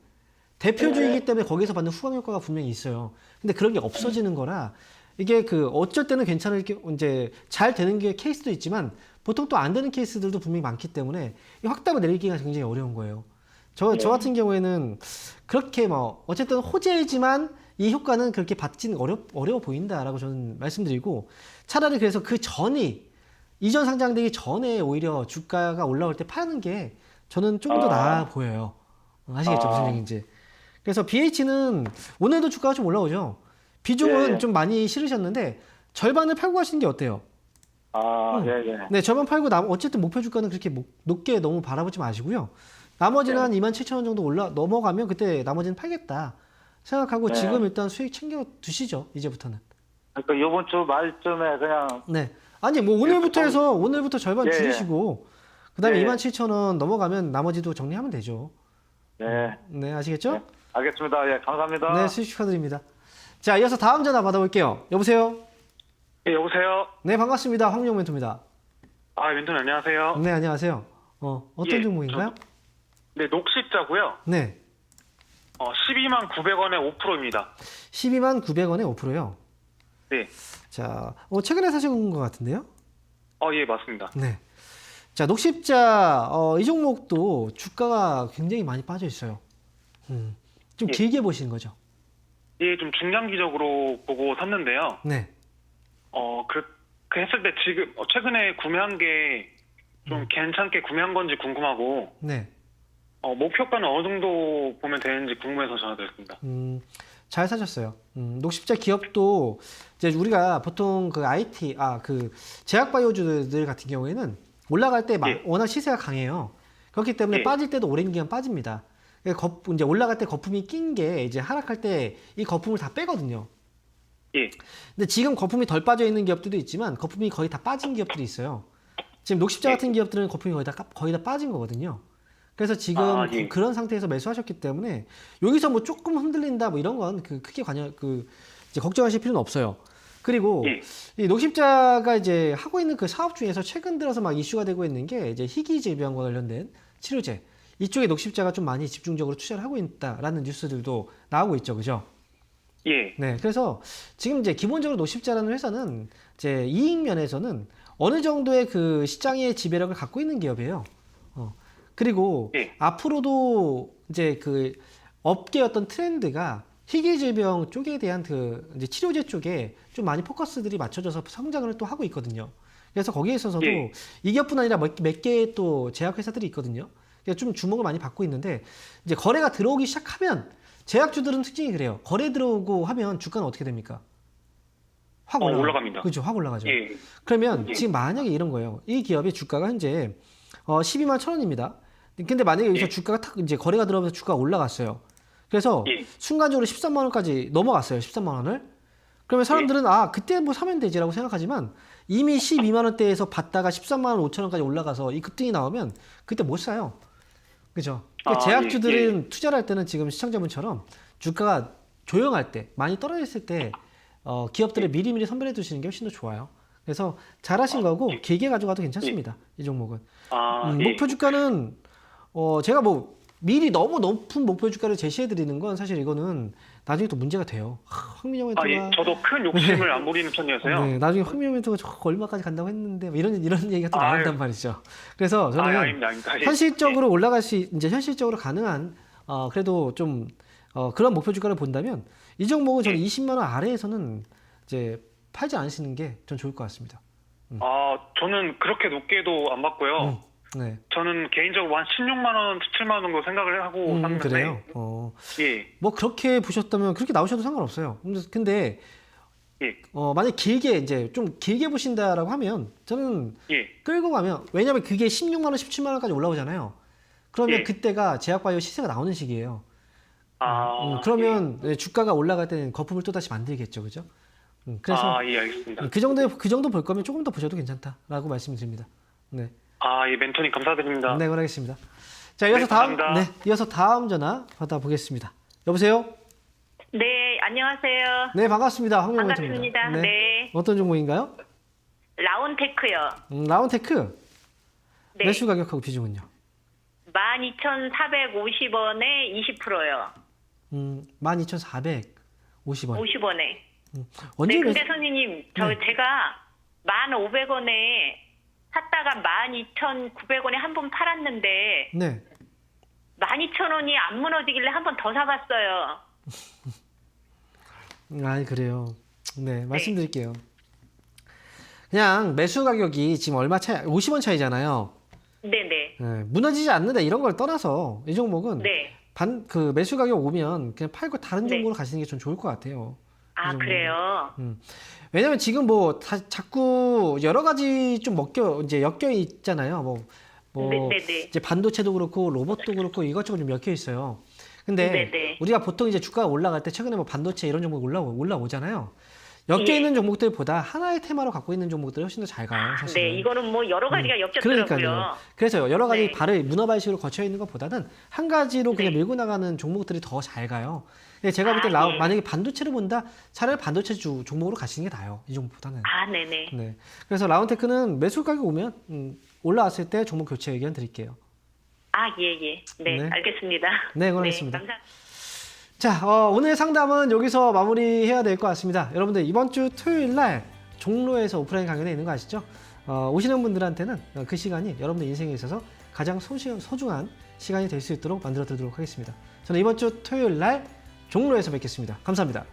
대표주이기 때문에 거기서 받는 후광 효과가 분명히 있어요. 근데 그런 게 없어지는 거라 이게 그 어쩔 때는 괜찮을 게 이제 잘 되는 게 케이스도 있지만 보통 또 안 되는 케이스들도 분명히 많기 때문에 이 확답을 내리기가 굉장히 어려운 거예요. 저 같은 경우에는 그렇게 뭐 어쨌든 호재지만 이 효과는 그렇게 받지는 어려워 보인다라고 저는 말씀드리고, 차라리 그래서 그 전이 이전 상장되기 전에 오히려 주가가 올라올 때 파는 게 저는 좀 더 나아 보여요. 아시겠죠? 무슨 얘기인지. 그래서 BH는 오늘도 주가가 좀 올라오죠. 비중은 좀 많이 실으셨는데 절반을 팔고 가시는 게 어때요? 예. 네, 절반 팔고 어쨌든 목표 주가는 그렇게 높게 너무 바라보지 마시고요. 나머지는 한 27,000원 정도 넘어가면 그때 나머지는 팔겠다 생각하고 지금 일단 수익 챙겨 두시죠. 이제부터는. 그러니까 이번 주 말쯤에 그냥. 네. 아니 뭐 오늘부터 절반 줄이시고 그다음에 27,000원 넘어가면 나머지도 정리하면 되죠. 네. 네, 아시겠죠? 네. 알겠습니다. 예, 감사합니다. 네, 수익 축하드립니다. 자, 이어서 다음 전화 받아볼게요. 여보세요? 예, 여보세요. 네, 반갑습니다. 황용 멘토입니다. 멘토님 안녕하세요. 네, 안녕하세요. 어떤 예, 종목인가요? 네, 녹십자고요. 네. 12만 900원에 5%입니다. 129,000원에 5%요. 네. 자, 최근에 사신 것 같은데요? 예, 맞습니다. 네. 자, 녹십자 이 종목도 주가가 굉장히 많이 빠져 있어요. 좀 길게 보시는 거죠? 예, 좀 중장기적으로 보고 샀는데요. 네. 그 했을 때 지금 최근에 구매한 게 좀 괜찮게 구매한 건지 궁금하고, 네. 목표가는 어느 정도 보면 되는지 궁금해서 전화드렸습니다. 잘 사셨어요. 녹십자 기업도 이제 우리가 보통 그 IT, 그 제약바이오주들 같은 경우에는 올라갈 때 워낙 시세가 강해요. 그렇기 때문에 빠질 때도 오랜 기간 빠집니다. 이제 올라갈 때 거품이 낀 게 이제 하락할 때 이 거품을 다 빼거든요. 예. 근데 지금 거품이 덜 빠져 있는 기업들도 있지만 거품이 거의 다 빠진 기업들이 있어요. 지금 녹십자 같은 기업들은 거품이 거의 다 빠진 거거든요. 그래서 지금 그런 상태에서 매수하셨기 때문에 여기서 뭐 조금 흔들린다 뭐 이런 건 크게 이제 걱정하실 필요는 없어요. 그리고 이 녹십자가 이제 하고 있는 그 사업 중에서 최근 들어서 막 이슈가 되고 있는 게 이제 희귀 질병과 관련된 치료제, 이쪽에 녹십자가 좀 많이 집중적으로 투자를 하고 있다라는 뉴스들도 나오고 있죠, 그죠? 예. 네, 그래서 지금 이제 기본적으로 녹십자라는 회사는 이제 이익 면에서는 어느 정도의 그 시장의 지배력을 갖고 있는 기업이에요. 그리고 앞으로도 이제 그 업계의 어떤 트렌드가 희귀질병 쪽에 대한 그 이제 치료제 쪽에 좀 많이 포커스들이 맞춰져서 성장을 또 하고 있거든요. 그래서 거기에 있어서도 예. 이 기업뿐 아니라 몇 개의 또 제약회사들이 있거든요. 그래서 좀 주목을 많이 받고 있는데 이제 거래가 들어오기 시작하면 제약주들은 특징이 그래요. 거래 들어오고 하면 주가는 어떻게 됩니까? 확 올라갑니다. 그렇죠. 확 올라가죠. 예. 그러면 예. 지금 만약에 이런 거예요. 이 기업의 주가가 현재 12만 1,000원입니다. 근데 만약에 여기서 예. 주가가 탁 이제 거래가 들어오면서 주가가 올라갔어요. 그래서 예. 순간적으로 13만 원까지 넘어갔어요. 13만 원을. 그러면 사람들은 그때 뭐 사면 되지라고 생각하지만 이미 12만 원대에서 받다가 13만 5천 원까지 올라가서 이 급등이 나오면 그때 못 사요. 그죠? 그러니까 제약주들은 투자를 할 때는 지금 시청자분처럼 주가가 조용할 때, 많이 떨어졌을 때 기업들을 미리미리 선별해 두시는 게 훨씬 더 좋아요. 그래서 잘하신 거고 길게 가져가도 괜찮습니다. 이 종목은. 예. 목표 주가는 제가 뭐 미리 너무 높은 목표 주가를 제시해 드리는 건 사실 이거는 나중에 또 문제가 돼요. 황민영 멘토가 예. 저도 큰 욕심을 안 부리는 편이어서요. 네, 나중에 황민영 멘토가 저 얼마까지 간다고 했는데 뭐 이런 얘기가 또 나온단 말이죠. 그래서 저는 아닙니다. 예. 현실적으로 올라갈 수 이제 현실적으로 가능한 그래도 좀 그런 목표 주가를 본다면 이 종목은 저는 20만 원 아래에서는 이제 팔지 않으시는 게 전 좋을 것 같습니다. 저는 그렇게 높게도 안 봤고요. 네. 저는 개인적으로 한 16만 원, 17만 원 정도 생각을 하고 샀는데. 그래요. 예. 뭐 그렇게 보셨다면 그렇게 나오셔도 상관없어요. 근데 예. 만약 길게 이제 좀 길게 보신다라고 하면 저는 예. 끌고 가면 왜냐면 그게 16만 원, 17만 원까지 올라오잖아요. 그러면 예. 그때가 제약바이오 시세가 나오는 시기예요. 아. 그러면 주가가 올라갈 때는 거품을 또 다시 만들겠죠, 그죠? 그래서 예, 알겠습니다. 그 정도 볼 거면 조금 더 보셔도 괜찮다라고 말씀드립니다. 네, 예, 멘토님 감사드립니다. 네, 그러겠습니다. 자, 이어서 다음, 감사합니다. 이어서 다음 전화 받아보겠습니다. 여보세요? 네, 안녕하세요. 네, 반갑습니다. 황명호 반갑습니다. 네. 어떤 종목인가요? 라운테크요. 라운테크 네. 매수 가격하고 비중은요? 12,450원에 20%요. 12,450원. 50원에. 언제 네, 매수? 근데 선생님, 제가 1,500원에 샀다가 12,900원에 한 번 팔았는데 네. 12,000원이 안 무너지길래 한 번 더 사봤어요. 그래요. 네, 말씀드릴게요. 그냥 매수 가격이 지금 얼마 차이? 50원 차이잖아요. 네네. 네, 무너지지 않는다 이런 걸 떠나서 이 종목은 네. 그 매수 가격 오면 그냥 팔고 다른 네. 종목으로 가시는 게 좀 좋을 것 같아요. 이 그래요? 왜냐면 지금 뭐 자꾸 여러 가지 좀 이제 엮여 있잖아요. 네네네. 이제 반도체도 그렇고 로봇도 그렇고 이것저것 좀 엮여 있어요. 근데 네네. 우리가 보통 이제 주가가 올라갈 때 최근에 뭐 반도체 이런 종목 올라오잖아요. 엮여 예. 있는 종목들보다 하나의 테마로 갖고 있는 종목들이 훨씬 더 잘 가요. 사실은. 네, 이거는 뭐 여러 가지가 엮였더라고요. 그러니까요. 그래서 여러 가지 네. 문어발식으로 거쳐 있는 것보다는 한 가지로 그냥 네. 밀고 나가는 종목들이 더 잘 가요. 근데 제가 볼 때 예. 만약에 반도체를 본다, 차라리 반도체 종목으로 가시는 게 나아요. 이 종목보다는. 네네. 네. 그래서 라운테크는 매수 가격 오면 올라왔을 때 종목 교체 의견 드릴게요. 예. 네, 네. 알겠습니다. 네, 그러겠습니다. 네, 감사합니다. 자, 오늘 상담은 여기서 마무리해야 될 것 같습니다. 여러분들 이번 주 토요일 날 종로에서 오프라인 강연회 있는 거 아시죠? 오시는 분들한테는 그 시간이 여러분들 인생에 있어서 가장 소중한 시간이 될 수 있도록 만들어 드리도록 하겠습니다. 저는 이번 주 토요일 날 종로에서 뵙겠습니다. 감사합니다.